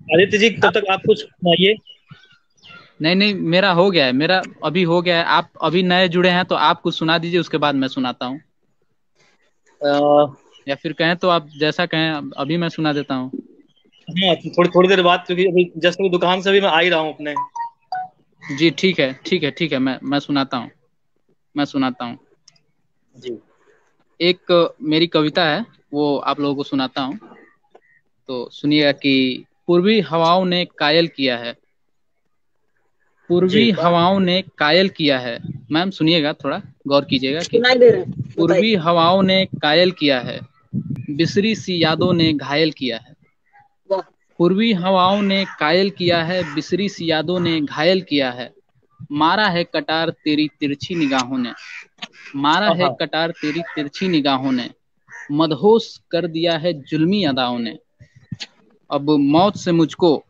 Speaker 6: आदित्य जी तब तक आप कुछ सुनाइए।
Speaker 5: नहीं नहीं, मेरा हो गया है, मेरा अभी हो गया है। आप अभी नए जुड़े हैं तो आप कुछ सुना दीजिए, उसके बाद मैं सुनाता हूँ। या फिर कहें तो आप जैसा कहें, अभी मैं सुना देता हूँ।
Speaker 6: हाँ थोड़ी देर बाद, क्योंकि अभी जस्ट अभी दुकान से भी मैं आ ही रहा हूँ अपने।
Speaker 5: जी ठीक है, ठीक है, ठीक है, मैं सुनाता हूँ, मैं सुनाता हूँ।
Speaker 6: जी
Speaker 5: एक मेरी कविता है, वो आप लोगों को सुनाता हूँ, तो सुनिएगा कि पूर्वी हवाओं ने कायल किया है, पूर्वी हवाओं ने कायल किया है। मैम सुनिएगा, थोड़ा गौर कीजिएगा कि
Speaker 3: सुनाई दे रहा है,
Speaker 5: पूर्वी हवाओं ने कायल किया है, बिसरी सी यादों ने घायल किया है,
Speaker 3: वाह।
Speaker 5: पूर्वी हवाओं ने कायल किया है, बिसरी सी यादों ने घायल किया है, मारा है कटार तेरी तिरछी निगाहों ने, मारा है कटार तेरी तिरछी निगाहों ने, मदहोश कर दिया है जुल्मी अदाओं ने, अब मौत से मुझको,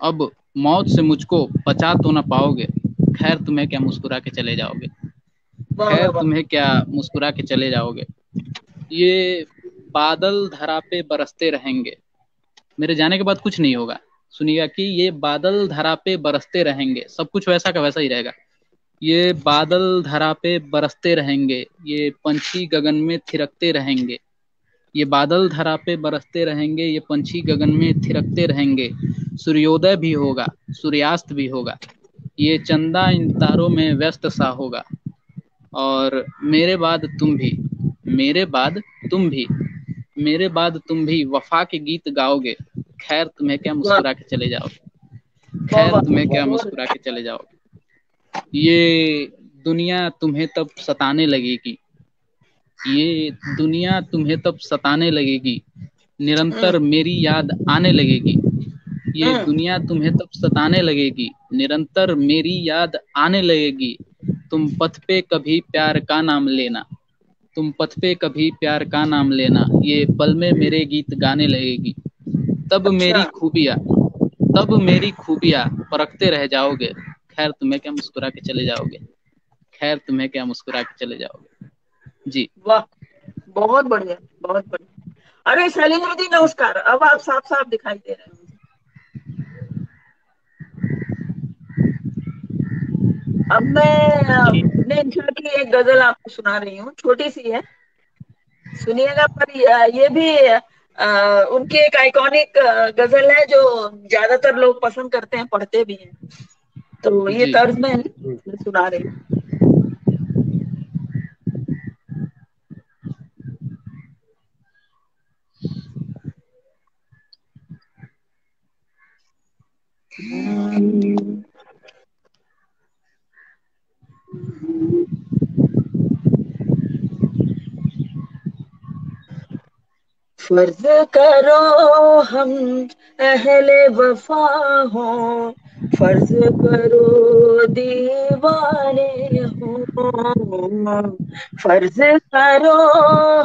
Speaker 5: अब मौत से मुझको बचा तो न पाओगे, खैर तुम्हें क्या मुस्कुरा के चले जाओगे, खैर तुम्हें क्या मुस्कुरा के चले जाओगे, ये बादल धरा पे बरसते रहेंगे, मेरे जाने के बाद कुछ नहीं होगा, सुनिएगा कि ये बादल धरा पे बरसते रहेंगे, सब कुछ वैसा का वैसा ही रहेगा, ये बादल धरा पे बरसते रहेंगे, ये पंछी गगन में थिरकते रहेंगे, ये बादल धरा पे बरसते रहेंगे, ये पंछी गगन में थिरकते रहेंगे, सूर्योदय भी होगा, सूर्यास्त भी होगा, ये चंदा इन तारों में व्यस्त सा होगा, और मेरे बाद तुम भी, मेरे बाद तुम भी, मेरे बाद तुम भी वफा के गीत गाओगे, खैर तुम्हें क्या मुस्कुरा के चले जाओगे, खैर तुम्हें क्या मुस्कुरा के चले जाओगे। ये दुनिया तुम्हें तब सताने लगेगी, ये दुनिया तुम्हें तब सताने लगेगी, निरंतर मेरी याद आने लगेगी। ये दुनिया तुम्हें तब सताने लगेगी, निरंतर मेरी याद आने लगेगी। तुम पथ पे कभी प्यार का नाम लेना, तुम पथ पे कभी प्यार का नाम लेना, ये पल में मेरे गीत गाने लगेगी। तब मेरी खूबियाँ परखते रह जाओगे। खैर तुम्हें क्या मुस्कुरा के चले जाओगे, खैर तुम्हें क्या मुस्कुरा के चले जाओगे। जी
Speaker 3: वाह, बहुत बढ़िया, बहुत बढ़िया। अरे शैलेंद्र जी नमस्कार, अब आप साफ साफ दिखाई दे रहे हैं मुझे। अब मैं अपने इंशा की एक गजल आपको सुना रही हूँ, छोटी सी है, सुनिएगा। पर ये भी उनकी एक आइकॉनिक गजल है जो ज्यादातर लोग पसंद करते हैं, पढ़ते भी हैं, तो ये
Speaker 5: जी
Speaker 3: तर्ज में है, मैं सुना रही हूँ। फर्ज करो हम अहले वफा हो, फर्ज करो दीवाने हो, फर्ज करो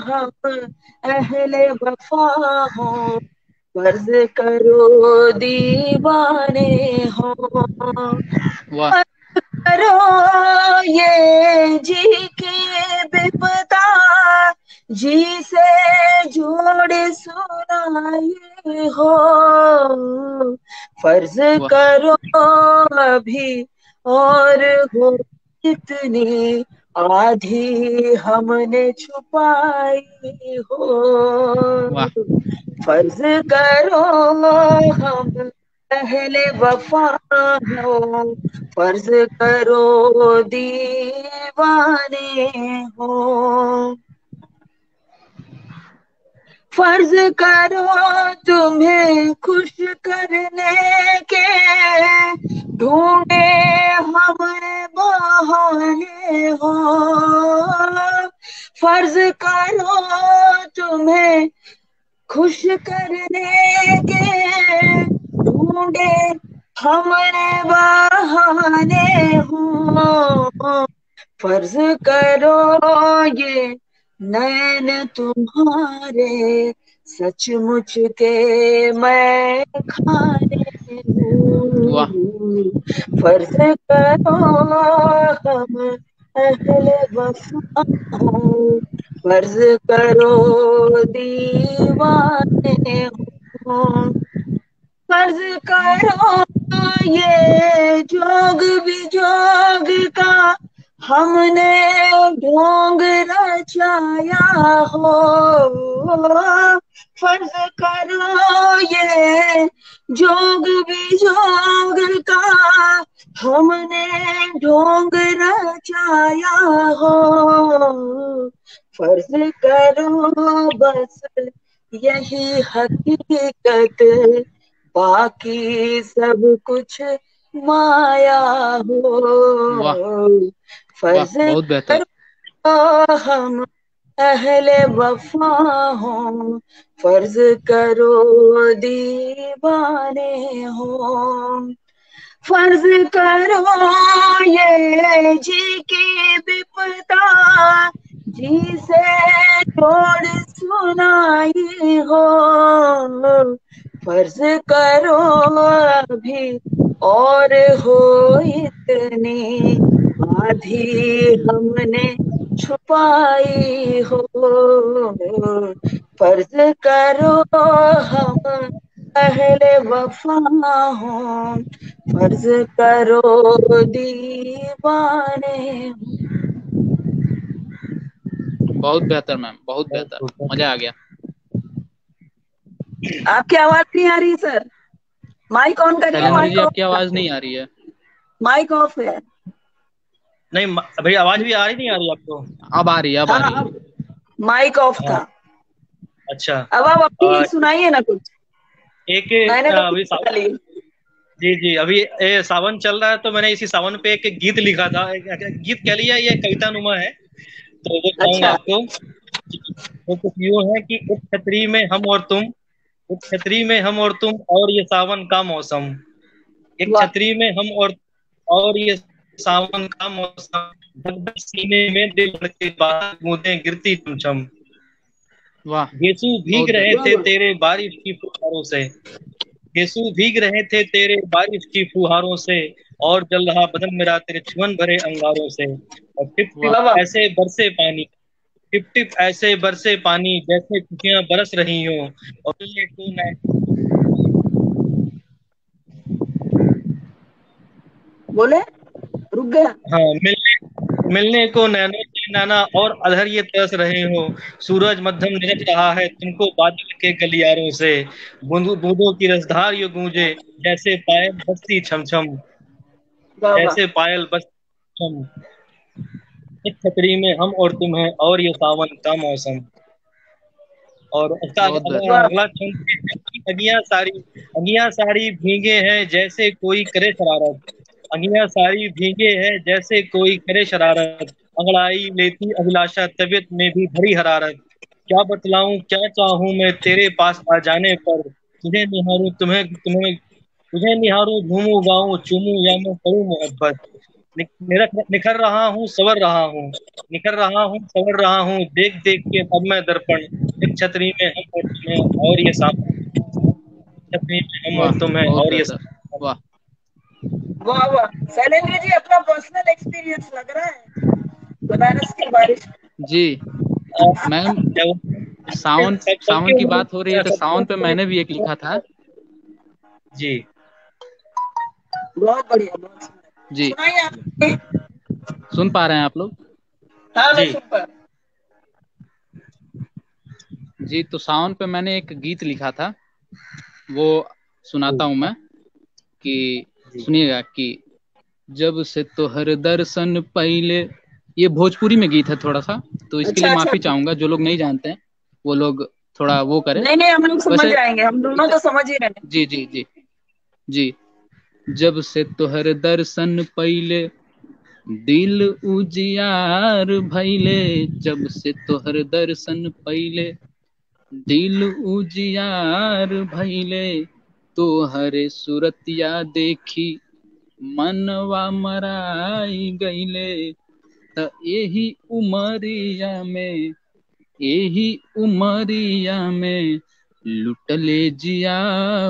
Speaker 3: हम अहले वफा हो, फर्ज करो दीवाने हो,
Speaker 5: वाह
Speaker 3: करो ये जी के विपदा, जी से जोड़ सुनाए हो, फर्ज
Speaker 5: वाह
Speaker 3: करो अभी और हो इतनी आधी हमने छुपाई हो,
Speaker 5: वाह
Speaker 3: फर्ज करो हम पहले वफा हो, फर्ज करो दीवाने हो, फर्ज करो तुम्हें खुश करने के ढूंढे हमने बहाने हो, फर्ज करो तुम्हें खुश करने के ढूंढे हमने बहाने हो, फर्ज करो ये नैन तुम्हारे सचमुच के मैं खाने
Speaker 5: वाह
Speaker 3: हूँ, फर्ज करो हम अहले वफा हो, फर्ज करो दीवाने हो, फर्ज करो ये जोग विजोग का हमने ढोंग रचाया हो, फर्ज करो ये जोग विजोग का हमने ढोंग रचाया हो, फर्ज करो बस यही हकीकत, बाकी सब कुछ माया हो,
Speaker 5: वाह
Speaker 3: फर्ज
Speaker 5: बहुत बेहतर।
Speaker 3: करो हम अहले वफा हो, फर्ज करो दीवाने हो, फर्ज करो ये जी की विपदा, जी से तोड़ सुनाई हो, फर्ज करो अभी और हो इतनी आधी हमने छुपाई हो, फर्ज करो हम अहले वफा हो, फर्ज करो दीवाने हो।
Speaker 5: बहुत बेहतर मैम, बहुत बेहतर, मजा आ गया।
Speaker 3: आपकी आवाज नहीं आ रही सर, माइक ऑन करिए।
Speaker 5: शैलेंद्र जी
Speaker 3: माइक ऑफ,
Speaker 5: आपकी आवाज नहीं आ रही है।
Speaker 3: माइक ऑफ है।
Speaker 6: नहीं भाई, आवाज भी आ रही नहीं आ रही आपको?
Speaker 5: अब आ रही है, अब आ
Speaker 3: हाँ,
Speaker 5: रही है।
Speaker 3: अब माइक ऑफ था।
Speaker 6: अच्छा
Speaker 3: अब आप अपनी सुनाइए ना कुछ,
Speaker 6: एक
Speaker 3: मैंने तो
Speaker 6: अभी
Speaker 3: कुछ बता ली।
Speaker 6: जी जी, अभी सावन चल रहा है तो मैंने इसी सावन पे एक गीत लिखा था, गीत कह लिया, ये कविता नुमा है, तो वो बताऊंगा
Speaker 3: अच्छा।
Speaker 6: आपको। वो कुछ यूं है कि एक छतरी में हम और तुम, एक छतरी में हम और तुम और ये सावन का मौसम, एक
Speaker 3: वाह
Speaker 6: छतरी में हम और ये सावन का मौसम, धक धक सीने में दिल धड़के बादल बूंदें गिरती छमछम।
Speaker 5: वाह,
Speaker 6: यीशु भीग
Speaker 5: बहुत
Speaker 6: रहे
Speaker 5: बढ़िया।
Speaker 6: थे तेरे बारिश की फुहारों से, यीशु भीग रहे थे तेरे बारिश की फुहारों से, और जल रहा बदन मेरा तेरे चुमन भरे अंगारों से, और टिप टिप
Speaker 5: वाह,
Speaker 3: वाह
Speaker 6: ऐसे बरसे पानी, टिप टिप ऐसे बरसे पानी जैसे खुशियां बरस रही हो, और मिलने को
Speaker 3: बोले, रुक गया।
Speaker 6: हाँ, मिलने को नैनो से नाना और अधर ये तरस रहे हो, सूरज मध्यम निरख रहा है तुमको बादल के गलियारों से, बूंदों बूंदों की रसधार यो गूंजे जैसे पायल बजती छमछम,
Speaker 3: वाह वाह
Speaker 6: जैसे पायल बजती छम। इस छतरी में हम और तुम हैं और ये सावन का मौसम। और उसका
Speaker 5: बहुत
Speaker 6: अगला
Speaker 3: वाह
Speaker 5: बेहतरीन।
Speaker 6: अगला छंद है कि अगियां सारी भीगे हैं जैसे कोई करे शरारत, अगियां सारी भीगे हैं जैसे कोई करे शरारत, अंगड़ाई लेती अभिलाषा तबीयत में भी भरी हरारत, क्या बतलाऊं क्या चाहूं मैं तेरे पास आ जाने पर, तुझे निहारूं तुम्हें तुम्हें तुझे निहारूं झूमूं गाऊं चूमूं या मैं करूं मोहब्बत, निखर रहा हूँ सवर रहा हूँ, निखर रहा हूँ सवर रहा हूँ, देख देख के अब मैं दर्पण, एक छतरी में हम और तुम हैं और ये सावन, छतरी में हम
Speaker 5: वाह,
Speaker 6: और तुम हैं
Speaker 5: बहुत
Speaker 6: और ये
Speaker 5: बेहतर।
Speaker 6: सावन।
Speaker 5: वाह।
Speaker 3: वाह वाह। शैलेंद्र जी, अपना पर्सनल एक्सपीरियंस लग रहा है बनारस की बारिश।
Speaker 5: जी मैम,
Speaker 6: क्या वो-
Speaker 5: सावन सावन
Speaker 6: सबके
Speaker 5: की बात हो रही है तो सावन पे मैंने भी एक लिखा था।
Speaker 6: जी
Speaker 3: बहुत बढ़िया, बहुत सुंदर।
Speaker 5: जी,
Speaker 3: सुनाइए आप।
Speaker 5: सुन पा रहे हैं आप लोग?
Speaker 3: हाँ मैं
Speaker 6: जी
Speaker 3: सुन पा।
Speaker 5: जी, तो सावन पे मैंने एक गीत लिखा था, वो सुनाता हूँ मैं कि सुनिएगा कि जब से तोहर दर्शन पहले, ये भोजपुरी में गीत है थोड़ा सा, तो इसके लिए
Speaker 3: अच्छा अच्छा।
Speaker 5: माफी चाहूंगा, जो लोग नहीं जानते हैं वो लोग थोड़ा वो करें।
Speaker 3: नहीं नहीं, हम लोग समझ
Speaker 5: वैसे
Speaker 3: जाएंगे, हम दोनों तो समझ ही रहे हैं।
Speaker 5: जी जी जी जी, जब से तोहर दर्शन पहले दिल उजियार भइले, जब से तोहर दर्शन पहले दिल उजियार भइले, तोहरे सूरतिया देखी मनवा मराई गईले, त एही उमरिया में लुटले जिया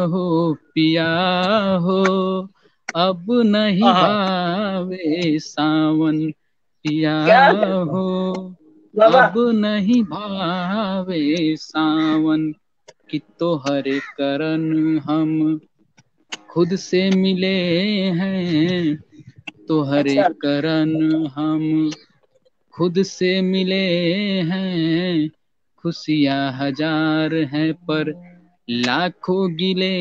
Speaker 5: हो पिया हो, अब नहीं
Speaker 6: हाँ
Speaker 5: भावे सावन पिया
Speaker 3: क्या
Speaker 5: हो,
Speaker 3: बाबा।
Speaker 5: अब नहीं भावे सावन, कि तोहरे करन हम खुद से मिले हैं, तोहरे
Speaker 3: अच्छा
Speaker 5: करन हम खुद से मिले हैं, खुशियाँ हजार हैं पर लाखों गिले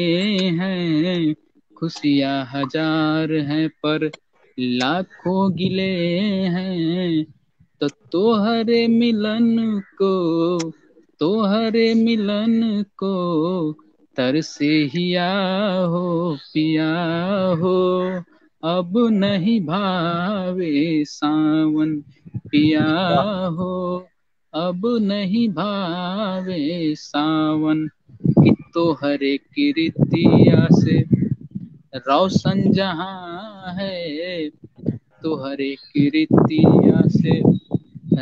Speaker 5: हैं, खुशियाँ हजार हैं पर लाखों गिले हैं, तो तोहरे मिलन को तरसे हिया हो पिया हो, अब नहीं भावे सावन पिया हो, अब नहीं भावे सावन, कि तोहरे किरतिया से रोशन जहां है, तोहरे किरतिया से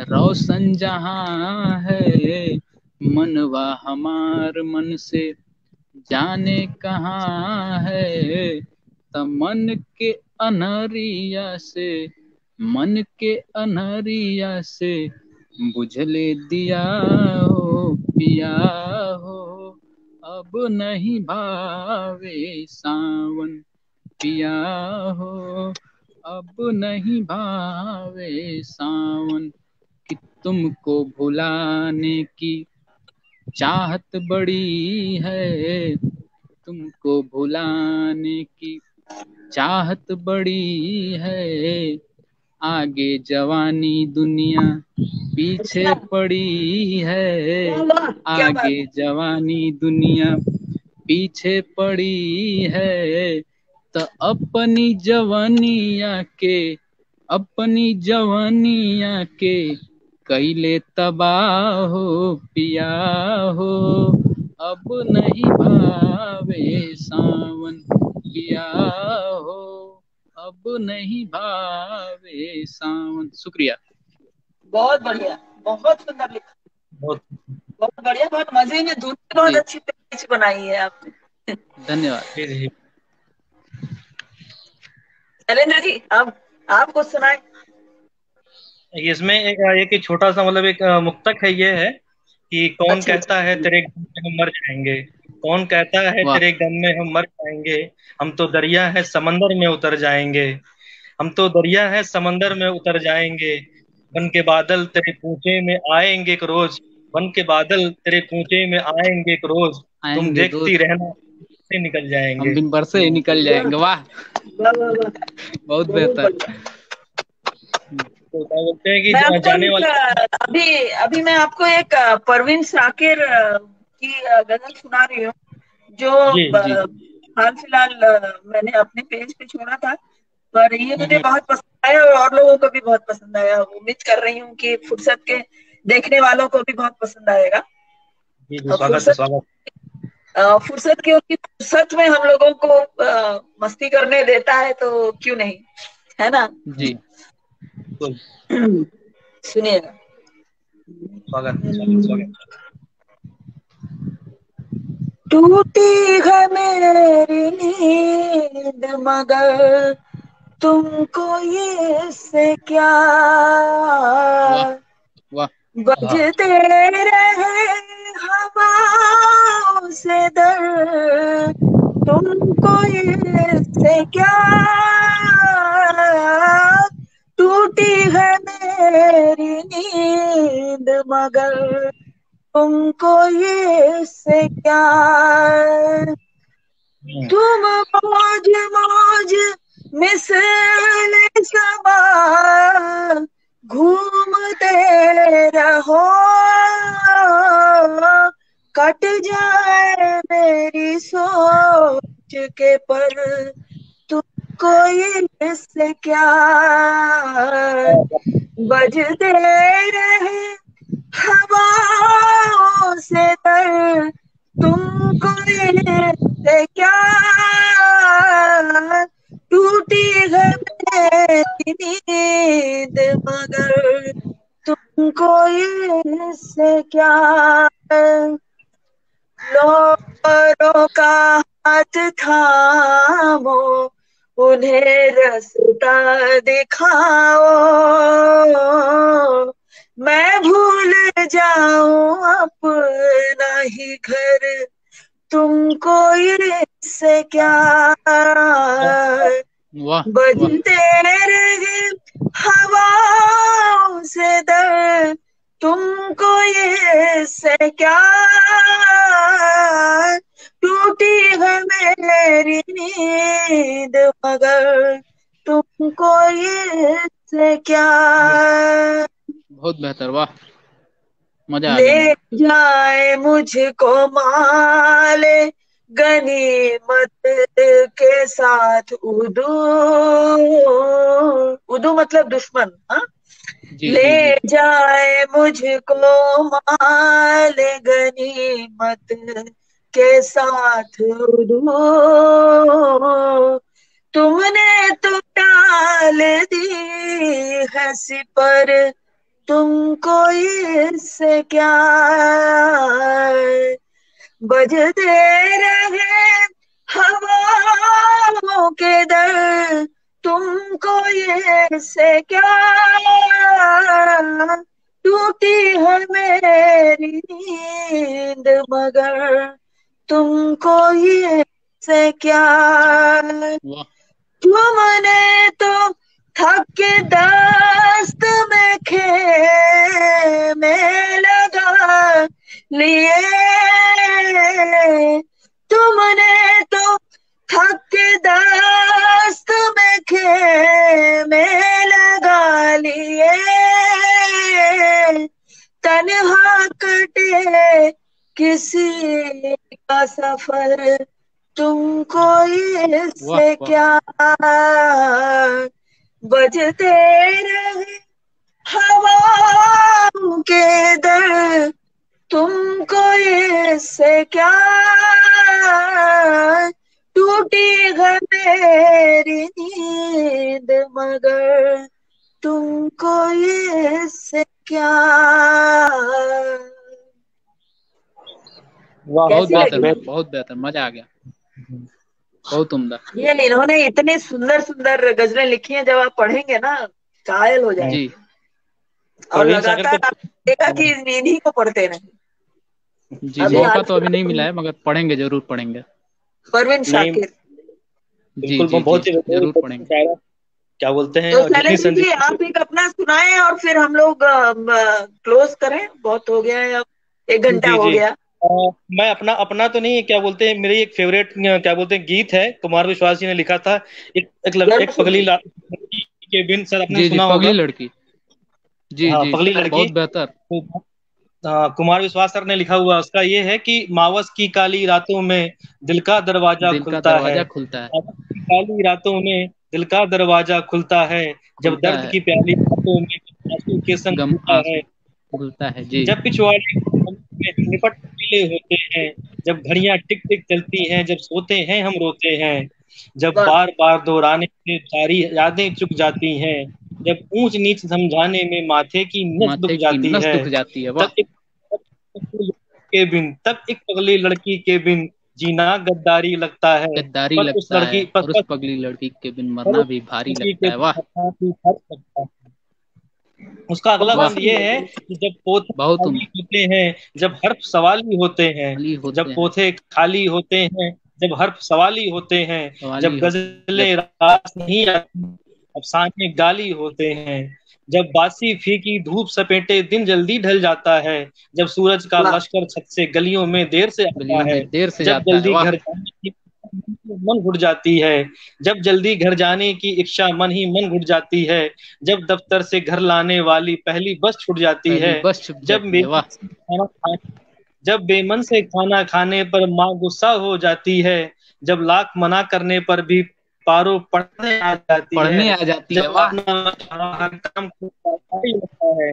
Speaker 5: रोशन जहां है, मनवा हमार मन से जाने कहाँ है, त मन के अनहरिया से बुझले दिया हो पिया हो, अब नहीं भावे सावन पिया हो, अब नहीं भावे सावन, कि तुमको भुलाने की चाहत बड़ी है, तुमको भुलाने की चाहत बड़ी है, आगे जवानी दुनिया पीछे पड़ी है,
Speaker 3: क्या बात।
Speaker 5: आगे जवानी दुनिया पीछे पड़ी है, त अपनी जवानिया के कैले तबाह हो पिया हो, अब नहीं भावे सावन पिया हो, अब नहीं भावे सावन। शुक्रिया।
Speaker 3: बहुत बढ़िया, बहुत सुंदर लिखा,
Speaker 6: बहुत
Speaker 3: बहुत बढ़िया, बहुत मजे में, धुन भी बहुत
Speaker 5: जी।
Speaker 3: अच्छी पिच बनाई है आपने।
Speaker 5: धन्यवाद।
Speaker 6: जी जी।
Speaker 3: शैलेंद्र जी, अब आप कुछ सुनाए।
Speaker 6: इसमें एक छोटा सा मतलब एक मुक्तक है, ये है कि कौन
Speaker 3: अच्छा
Speaker 6: कहता है
Speaker 3: अच्छा।
Speaker 6: तेरे गम में हम मर जाएंगे, कौन कहता है
Speaker 5: वाह
Speaker 6: तेरे गम में हम मर जाएंगे, हम तो दरिया है समंदर में उतर जाएंगे, हम तो दरिया है समंदर में उतर जाएंगे, बन के बादल तेरे पूंचे में आएंगे एक रोज, बन के बादल तेरे पूंचे में आएंगे एक रोज, तुम
Speaker 5: आएंगे
Speaker 6: देखती
Speaker 5: दोस्त,
Speaker 6: रहना से निकल
Speaker 5: हम
Speaker 6: जाएंगे।
Speaker 5: बिन बरसे ही निकल जाएंगे। वाह,
Speaker 3: वाह वाह वाह,
Speaker 5: बहुत
Speaker 3: बहुत
Speaker 5: बेहतर।
Speaker 3: बढ़िया।
Speaker 6: तो क्या बोलते हैं कि
Speaker 3: मैं आपको
Speaker 6: जाने
Speaker 3: एक,
Speaker 6: वाले।
Speaker 3: अभी अभी मैं आपको एक परवीन शाकिर की गजल सुना रही हूँ, जो
Speaker 6: जी
Speaker 5: जी
Speaker 3: हाल फिलहाल मैंने अपने पेज पे छोड़ा था, पर ये मुझे
Speaker 6: हम्म,
Speaker 3: बहुत पसंद आया और लोगों को भी बहुत पसंद आया। उम्मीद कर रही हूँ कि फुर्सत के देखने वालों को भी बहुत पसंद आएगा।
Speaker 6: जी जी,
Speaker 3: और
Speaker 6: स्वागत है स्वागत।
Speaker 3: फुर्सत क्योंकि फुर्सत में हम लोगों को मस्ती करने देता है, तो क्यों नहीं, है ना।
Speaker 5: जी।
Speaker 6: बिल्कुल,
Speaker 3: सुनिएगा।
Speaker 6: स्वागत स्वागत स्वागत।
Speaker 3: टूटी है मेरी नींद मगर तुमको ये से क्या,
Speaker 5: वाह वाह।
Speaker 6: हाँ
Speaker 3: बजते रहे हवाओं से दर, तुमको ये से क्या, टूटी है मेरी नींद मगर तुमको ये से क्या, तुम मौज मौज मिसल सबा घूमते रहो, कट जाए मेरी सोच के पर तुमको इससे क्या, बजते रहे हवाओं से तर, तुमको इससे क्या, टूटी है मेरी नींद मगर तुमको इससे क्या, लोगों का हाथ थामो, उन्हें रास्ता दिखाओ, मैं भूल जाऊं अपना ही घर, तुमको इससे क्या,
Speaker 5: वाह वाह।
Speaker 3: बजते रहे हवाओं से दर, तुमको ये से क्या, टूटी है मेरी नींद मगर तुमको ये से क्या,
Speaker 5: बहुत बेहतर। वाह, मजा आ गया
Speaker 3: ले
Speaker 5: मुझे।
Speaker 3: जाए मुझको माले गनीमत के साथ उदू, उदू मतलब दुश्मन, हाँ,
Speaker 5: जी
Speaker 3: ले
Speaker 5: जी जी।
Speaker 3: जाए मुझको माल गनीमत के साथ उदू, तुमने तो टाल दी है सिपर, तुमको इससे क्या, बजते रहे हवाओं के दर, तुमको ये से क्या, टूटी है मेरी नींद मगर तुमको ये से क्या,
Speaker 5: वाह
Speaker 3: तुमने तो थक के दस्त में खेमे लगा लिए, तुमने तो थक के दस्त में खेमे लगा लिए, तन्हा कटे किसी का सफर, तुमको
Speaker 5: वाह
Speaker 3: इससे
Speaker 5: वाह
Speaker 3: क्या, बजते रहे हवाओं के दर, तुमको इससे क्या, टूटी है मेरी नींद मगर तुमको इससे क्या।
Speaker 6: वाह
Speaker 5: बहुत
Speaker 3: कैसी
Speaker 5: बेहतर
Speaker 3: लगी?
Speaker 5: मैम, बहुत बेहतर, मजा आ गया, बहुत उम्दा।
Speaker 3: ये इन्होंने इतनी सुंदर सुंदर गजलें लिखी हैं, जब आप पढ़ेंगे ना कायल हो जाएंगे,
Speaker 5: जी
Speaker 3: और
Speaker 6: प्रवीण सागर
Speaker 3: लगातार
Speaker 6: को
Speaker 3: आप देखा कि इन्हीं को पढ़ते रहे।
Speaker 5: जी,
Speaker 3: अभी
Speaker 5: मौका
Speaker 3: हाल
Speaker 5: तो अभी नहीं
Speaker 3: फिलहाल
Speaker 5: मिला है, मगर पढ़ेंगे, जरूर पढ़ेंगे।
Speaker 3: परवीन
Speaker 6: नहीं,
Speaker 3: शाकिर।
Speaker 5: जी
Speaker 6: बिल्कुल
Speaker 5: जी जी,
Speaker 6: बहुत ही
Speaker 5: जरूर पढ़ेंगे।
Speaker 6: शायरा, क्या बोलते हैं,
Speaker 3: तो
Speaker 6: और जितनी
Speaker 3: शैलेंद्र जी
Speaker 6: संजीदा।
Speaker 3: आप एक अपना सुनाएं और फिर हम लोग क्लोज करें, बहुत हो गया है अब, 1 घंटा
Speaker 6: जी
Speaker 3: हो
Speaker 6: जी।
Speaker 3: गया।
Speaker 6: मैं अपना अपना तो नहीं, क्या बोलते हैं, मेरी एक फेवरेट क्या बोलते हैं गीत है, कुमार विश्वास जी ने लिखा था,
Speaker 3: जरूर
Speaker 6: एक पगली
Speaker 3: सुनिए।
Speaker 6: लड़की के बिन, सर आपने
Speaker 5: जी जी,
Speaker 6: सुना
Speaker 5: पगली
Speaker 6: होगा।
Speaker 5: लड़की, जी
Speaker 6: हाँ,
Speaker 5: जी,
Speaker 6: पगली लड़की।
Speaker 5: बहुत बेहतर।
Speaker 6: तो कुमार विश्वास सर ने लिखा हुआ, उसका ये है कि मावस की काली रातों में दिल का दरवाजा
Speaker 5: दिल का
Speaker 6: खुलता है,
Speaker 5: दरवाजा खुलता है,
Speaker 6: मावस की काली रातों में दिल का दरवाजा खुलता है, जब
Speaker 5: खुलता
Speaker 6: दर्द
Speaker 5: है,
Speaker 6: की प्याली रातों में आंसू के संग
Speaker 5: गम
Speaker 6: घुलता है,
Speaker 5: आंसू घुलता है। जी
Speaker 6: जब पिछवाड़े में निपट मिले होते हैं, जब घड़ियां टिक टिक चलती हैं, जब सोते हैं हम रोते हैं, जब
Speaker 3: वाह,
Speaker 6: बार बार दोहराने से सारी यादें चुक जाती हैं, जब ऊंच नीच समझाने में माथे की नस दुख
Speaker 5: माथे की
Speaker 6: जाती
Speaker 5: नस
Speaker 6: है,
Speaker 5: दुख जाती है। वाह,
Speaker 6: तब एक पगली लड़की के बिन जीना गद्दारी लगता है,
Speaker 5: गद्दारी
Speaker 6: पर उस
Speaker 5: लगता है,
Speaker 6: लड़की पर,
Speaker 5: और उस पगली लड़की के बिन
Speaker 6: पर
Speaker 5: मरना
Speaker 6: उस
Speaker 5: भी भारी
Speaker 6: लड़की
Speaker 5: लगता
Speaker 6: के
Speaker 5: है। वाह,
Speaker 6: बिन मरना भी भारी लगता है। उसका अगला
Speaker 3: बहुत
Speaker 5: वाह,
Speaker 6: बंद ये है
Speaker 3: सुंदर।
Speaker 6: कि जब पोथे
Speaker 5: बहुत
Speaker 6: खाली होते हैं, जब हर्फ सवाली होते हैं,
Speaker 5: उम्दा होते
Speaker 6: जब
Speaker 5: हैं,
Speaker 6: पोथे खाली होते हैं, जब हर्फ सवाली होते हैं, जब
Speaker 5: सवाली होते हैं, जब
Speaker 6: गजलें रास नहीं आती, अफसाने गाली होते हैं, जब बासी फीकी धूप सपेटे दिन जल्दी ढल जाता है, जब सूरज का
Speaker 3: वाह,
Speaker 6: लश्कर छत से गलियों में देर से आता
Speaker 5: गलियों
Speaker 6: है,
Speaker 5: में देर से
Speaker 6: जब
Speaker 5: जाता है।
Speaker 6: जल्दी
Speaker 5: वाह,
Speaker 6: घर जाने की मन घुट जाती है, जब जल्दी घर जाने की इच्छा मन ही मन घुट जाती है, जब दफ्तर से घर लाने वाली पहली बस छूट जाती है,
Speaker 5: पहली बस छुप
Speaker 6: जब
Speaker 5: जाती है। वाह,
Speaker 6: बेमन से खाना खाने पर माँ गुस्सा हो जाती है, जब लाख मना करने पर भी पारो पढ़ने आ जाती है,
Speaker 5: पढ़ने आ जाती है।
Speaker 6: जब
Speaker 5: वाह,
Speaker 6: अपना हर काम को लाचारी लगता है,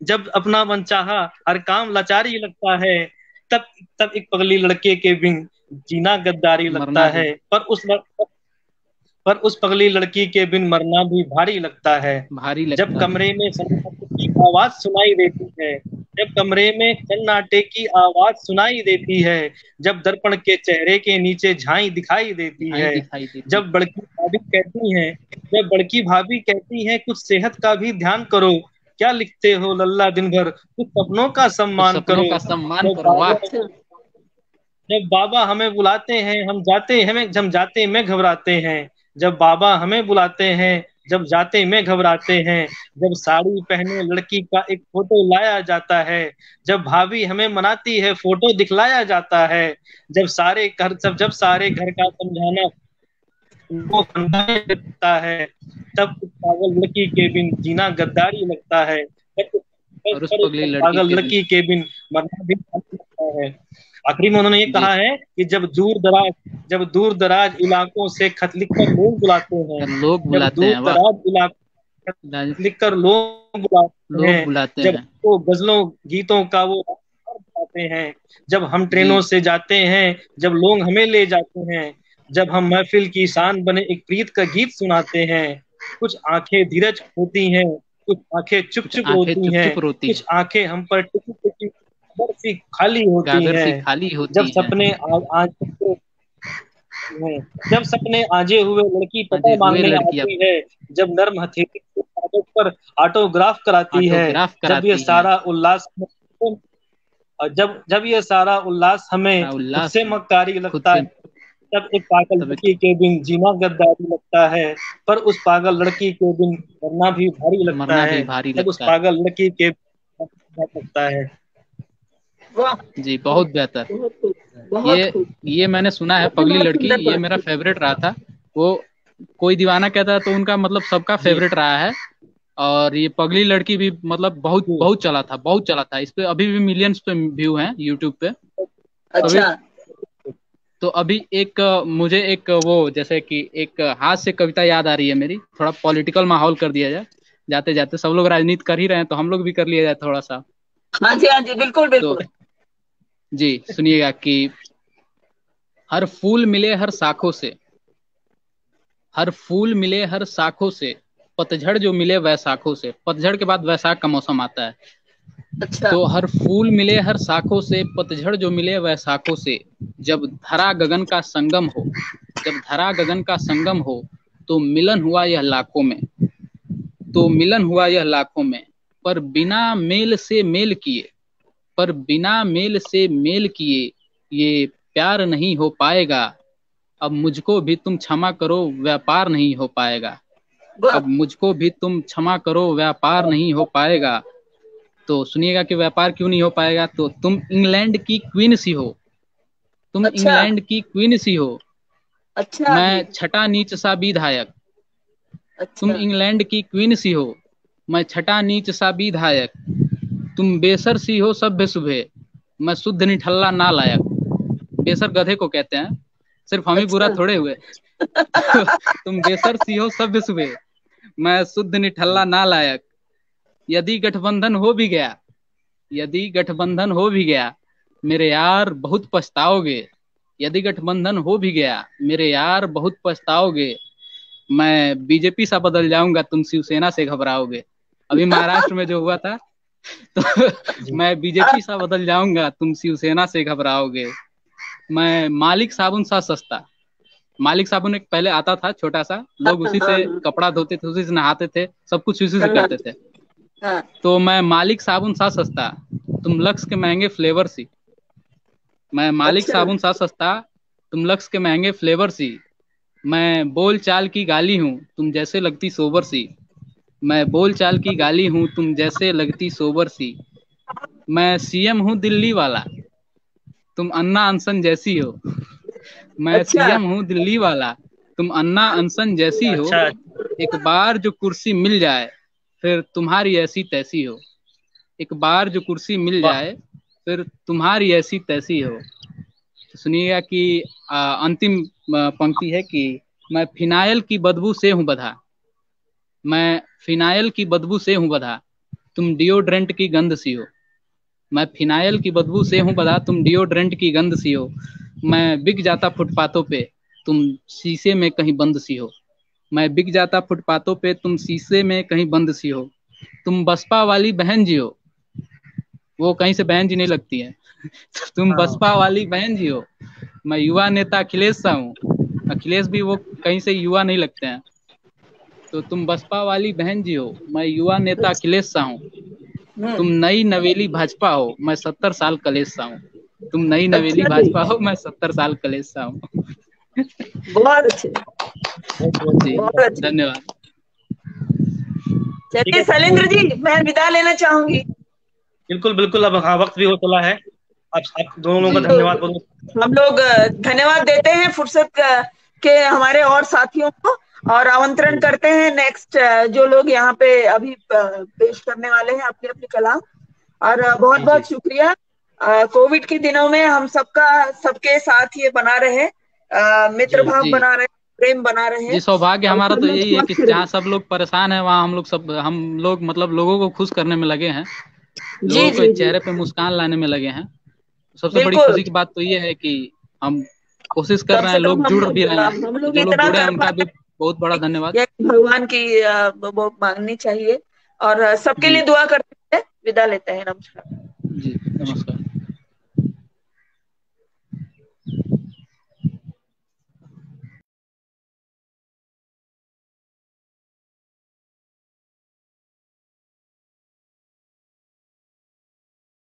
Speaker 6: जब अपना मनचाहा हर काम लाचारी लगता है, तब तब एक पगली लड़के के बिन जीना गद्दारी लगता
Speaker 5: मरना भी
Speaker 6: है, पर उस पगली लड़की के बिन मरना भी भारी लगता है,
Speaker 5: भारी
Speaker 6: जब
Speaker 5: लगता है।
Speaker 6: कमरे में सन्नाटे की आवाज सुनाई देती है, जब कमरे में सन्नाटे की आवाज सुनाई देती है, जब दर्पण के चेहरे के नीचे झाई दिखाई देती
Speaker 5: दिखाई
Speaker 6: है,
Speaker 5: दिखाई देती
Speaker 6: जब बड़की भाभी कहती हैं कुछ सेहत का भी ध्यान करो, क्या लिखते हो लल्ला दिन भर, कुछ सपनों का
Speaker 5: तो
Speaker 6: सम्मान
Speaker 5: सपनों
Speaker 6: करो,
Speaker 5: का सम्मान
Speaker 6: जब
Speaker 5: करो। वाह,
Speaker 6: जब बाबा हमें बुलाते हैं हम जाते में घबराते हैं, जब बाबा हमें बुलाते हैं जब जाते में घबराते हैं, जब साड़ी पहने लड़की का एक फोटो लाया जाता है, जब भाभी हमें मनाती है फोटो दिखलाया जाता है, जब सारे घर का समझाना वो फंदाने लगता है, तब उस पागल लड़की के बिन जीना गद्दारी लगता है,
Speaker 5: और उस
Speaker 6: पर उस
Speaker 5: पगली लड़की
Speaker 6: पागल
Speaker 5: के बिन
Speaker 6: लड़की के बिन मरना भी भारी लगता है। आखिरी में उन्होंने ये
Speaker 5: जी,
Speaker 6: कहा है कि जब दूर दराज इलाकों से खत लिखकर लोग बुलाते हैं,
Speaker 5: लोग
Speaker 6: जब
Speaker 5: बुलाते
Speaker 6: दूर
Speaker 5: हैं। वाह,
Speaker 6: दराज इलाकों से खत लिखकर लोग बुलाते
Speaker 5: लोग
Speaker 6: हैं,
Speaker 5: बुलाते
Speaker 6: जब
Speaker 5: हैं।
Speaker 6: वो गजलों गीतों का वो असर बताते हैं, जब हम ट्रेनों
Speaker 5: जी,
Speaker 6: से जाते हैं, जब लोग हमें ले जाते हैं, जब हम महफिल की शान बने एक प्रीत का गीत सुनाते हैं, कुछ आंखें धीरज खोती हैं, कुछ आंखें चुप
Speaker 5: कुछ
Speaker 6: चुप
Speaker 5: आंखें
Speaker 6: रोती
Speaker 5: चुप
Speaker 6: हैं,
Speaker 5: चुप रोती
Speaker 6: कुछ
Speaker 5: हैं,
Speaker 6: आंखें हम पर टिकी टिकी सी खाली होती
Speaker 5: गागर सी
Speaker 6: हैं,
Speaker 5: खाली
Speaker 6: जब
Speaker 5: होती हैं।
Speaker 6: सपने हैं, जब सपने आजे हुए लड़की
Speaker 5: आजे
Speaker 6: पता
Speaker 5: हुए
Speaker 6: मांगने
Speaker 5: लड़की अब
Speaker 6: आती है, जब नर्म हथेली से कागज पर ऑटोग्राफ कराती है,
Speaker 5: ऑटोग्राफ
Speaker 6: जब ये
Speaker 5: कराती हैं।
Speaker 6: सारा उल्लास जब जब ये सारा उल्लास हमें खुद
Speaker 5: उल्लास
Speaker 6: से मक्कारी
Speaker 5: खुद
Speaker 6: लगता
Speaker 5: से
Speaker 6: है, तब एक पागल
Speaker 5: तब
Speaker 6: लड़की के बिन जीना गद्दारी लगता है, पर उस पागल लड़की के बिन मरना भी भारी लगता
Speaker 5: मरना
Speaker 6: है,
Speaker 5: भी भारी
Speaker 6: जब उस
Speaker 5: लगता है।
Speaker 6: पागल लड़की के बिन मरना लगता है।
Speaker 3: वाह,
Speaker 5: जी, बहुत बेहतर।
Speaker 3: बहुत खूब, बहुत
Speaker 5: ये
Speaker 3: खूब।
Speaker 5: ये मैंने सुना है,
Speaker 3: आपने
Speaker 5: पगली
Speaker 3: बहुत
Speaker 5: लड़की,
Speaker 3: सुंदर
Speaker 5: ये मेरा
Speaker 3: प्रस्तुत।
Speaker 5: फेवरेट रहा था। वो कोई दीवाना कहता है तो उनका मतलब सबका
Speaker 6: जी
Speaker 5: फेवरेट रहा है। और ये पगली लड़की भी मतलब बहुत
Speaker 6: जी
Speaker 5: बहुत चला था, बहुत चला था। इस पे अभी भी मिलियंस पे व्यू हैं यूट्यूब पे। तो अभी
Speaker 3: अच्छा,
Speaker 5: तो अभी एक मुझे एक वो जैसे कि एक हाथ से कविता याद आ रही है मेरी, थोड़ा पॉलिटिकल माहौल कर दिया जाए, जाते जाते सब लोग राजनीति कर ही रहे हैं तो हम लोग भी कर लिया जाए थोड़ा सा।
Speaker 3: हाँ जी, बिल्कुल
Speaker 5: तो
Speaker 3: बिल्कुल।
Speaker 5: जी सुनिएगा कि हर फूल मिले हर शाखों से, हर फूल मिले हर शाखों से, पतझड़ जो मिले वैशाखों से। पतझड़ के बाद वैशाख का मौसम आता है।
Speaker 3: अच्छा
Speaker 5: तो हर फूल मिले हर शाखों से, पतझड़ जो मिले वैशाखों से। जब धरा गगन का संगम हो, जब धरा गगन का संगम हो, तो मिलन हुआ यह लाखों में, तो मिलन हुआ यह लाखों में। पर बिना मेल से मेल किए, पर बिना मेल से मेल किए, ये प्यार नहीं हो पाएगा। अब मुझको भी तुम क्षमा करो, व्यापार नहीं हो पाएगा। अब मुझको भी तुम क्षमा करो, व्यापार नहीं हो पाएगा। तो सुनिएगा कि व्यापार क्यों नहीं हो पाएगा। तो तुम इंग्लैंड की क्वीन सी हो, तुम
Speaker 3: अच्छा
Speaker 5: इंग्लैंड की क्वीन सी हो,
Speaker 3: अच्छा जी,
Speaker 5: मैं छठा नीच सा विधायक। तुम
Speaker 3: अच्छा
Speaker 5: इंग्लैंड की क्वीन सी हो, मैं छठा नीच सा विधायक। तुम बेसर सी हो सभ्य सुभे, मैं शुद्ध निठल्ला नालायक। बेसर गधे को कहते हैं, सिर्फ हम ही बुरा
Speaker 3: अच्छा
Speaker 5: थोड़े हुए। तुम बेसर सी हो सभ्य सुभे, मैं शुद्ध निठल्ला नालायक। यदि गठबंधन हो भी गया, यदि गठबंधन हो भी गया, मेरे यार बहुत पछताओगे। यदि गठबंधन हो भी गया, मेरे यार बहुत पछताओगे। मैं बीजेपी सा बदल जाऊंगा, तुम शिवसेना से घबराओगे। अभी महाराष्ट्र में जो हुआ था, तो मैं बीजेपी सा बदल जाऊंगा, तुम शिवसेना से घबराओगे। मैं मालिक साबुन सा सस्ता, मालिक साबुन एक पहले आता था छोटा सा, लोग उसी
Speaker 3: हाँ
Speaker 5: से कपड़ा धोते थे, उसी से नहाते थे, सब कुछ उसी से
Speaker 3: हाँ
Speaker 5: करते थे।
Speaker 3: हाँ,
Speaker 5: तो मैं मालिक साबुन सा सस्ता, तुम लक्स के महंगे फ्लेवर सी। मैं मालिक
Speaker 3: अच्छा
Speaker 5: साबुन सा सस्ता, तुम लक्स के महंगे फ्लेवर सी। मैं बोल चाल की गाली हूँ, तुम जैसे लगती सोबर सी। मैं बोल चाल की गाली हूँ, तुम जैसे लगती सोबर सी। मैं सीएम हूँ दिल्ली वाला, तुम अन्ना अनसन जैसी हो। मैं
Speaker 3: अच्छा
Speaker 5: सीएम हूँ दिल्ली वाला, तुम अन्ना अनसन जैसी हो।
Speaker 6: अच्छा
Speaker 5: एक बार जो कुर्सी मिल जाए, फिर तुम्हारी ऐसी तैसी हो। एक बार जो कुर्सी मिल
Speaker 6: वाह
Speaker 5: जाए, फिर तुम्हारी ऐसी तैसी हो। तो सुनिएगा कि अंतिम पंक्ति है कि मैं फिनाइल की बदबू से हूँ बधा, मैं फिनाइल की बदबू से हूँ बधा, तुम डिओड्रेंट की गंध सी हो। मैं फिनाइल की बदबू से हूँ बधा, तुम डिओड्रेंट की गंध सी हो। मैं बिक जाता फुटपाथों पे, तुम शीशे में कहीं बंद सी हो। मैं बिक जाता फुटपाथों पे, तुम शीशे में कहीं बंद सी हो। तुम बसपा वाली बहन जी हो, वो कहीं से बहन जी नहीं लगती है। तुम
Speaker 6: हाँ
Speaker 5: बसपा वाली बहन जी हो। मैं युवा नेता अखिलेश सा हूँ, अखिलेश भी वो कहीं से युवा नहीं लगते हैं। तो तुम बसपा वाली बहन जी हो, मैं युवा नेता अखिलेश सा हूँ। तुम नई नवेली भाजपा हो, मैं 70 साल कलेश सा हूँ। तुम नई नवेली
Speaker 3: अच्छा जी,
Speaker 5: भाजपा हो, मैं 70 साल कलेश सा हूँ।
Speaker 3: बहुत अच्छे,
Speaker 6: बहुत बहुत
Speaker 5: जी
Speaker 3: बहुत अच्छे।
Speaker 5: धन्यवाद।
Speaker 6: ठीक
Speaker 3: चलिए
Speaker 6: है तो
Speaker 3: शैलेंद्र जी, मैं विदा लेना चाहूंगी।
Speaker 6: बिल्कुल बिल्कुल, अब हाँ वक्त भी हो चला है। आप दोनों लोगों
Speaker 5: जी
Speaker 6: का
Speaker 3: तो
Speaker 6: धन्यवाद बहुत।
Speaker 3: हम लोग धन्यवाद देते हैं फुर्सत के हमारे और साथियों को, और आमंत्रण करते हैं नेक्स्ट जो लोग यहाँ पे अभी पेश करने वाले हैं अपनी अपनी कला। और बहुत
Speaker 6: जी जी
Speaker 3: बहुत शुक्रिया। कोविड के दिनों में हम सबका सबके साथ ये बना रहे, मित्र
Speaker 6: जी
Speaker 3: भाव
Speaker 5: जी
Speaker 3: बना रहे, प्रेम बना रहे,
Speaker 5: जी सौभाग्य
Speaker 3: और
Speaker 5: हमारा
Speaker 3: सब
Speaker 5: तो
Speaker 3: लोग
Speaker 5: यही है कि
Speaker 3: स्वस्थ
Speaker 5: जहाँ
Speaker 3: रहे।
Speaker 5: सब लोग परेशान हैं वहाँ हम लोग मतलब लोगों को खुश करने में लगे हैं,
Speaker 3: जी
Speaker 5: लोगों के
Speaker 3: जी जी,
Speaker 5: चेहरे पे मुस्कान लाने में लगे हैं। सबसे बड़ी
Speaker 3: बिल्कुल।
Speaker 5: खुशी की बात तो ये है कि हम कोशिश कर
Speaker 3: कम
Speaker 5: रहे
Speaker 3: से
Speaker 5: हैं,
Speaker 3: कम
Speaker 5: लोग जुड़ भी रहे हैं।
Speaker 3: हम
Speaker 5: तो
Speaker 3: लोग
Speaker 5: जो लोग
Speaker 3: इतना
Speaker 5: जुड़े हैं
Speaker 3: कर
Speaker 5: उनका भी
Speaker 3: पाए,
Speaker 5: बहुत बड़ा धन्यवाद।
Speaker 3: यह भगवान की वो मांगनी चाहिए। और सबके
Speaker 5: जी
Speaker 3: लिए दुआ करते हैं, विदा लेते हैं, नमस्कार।
Speaker 5: जी नमस्कार।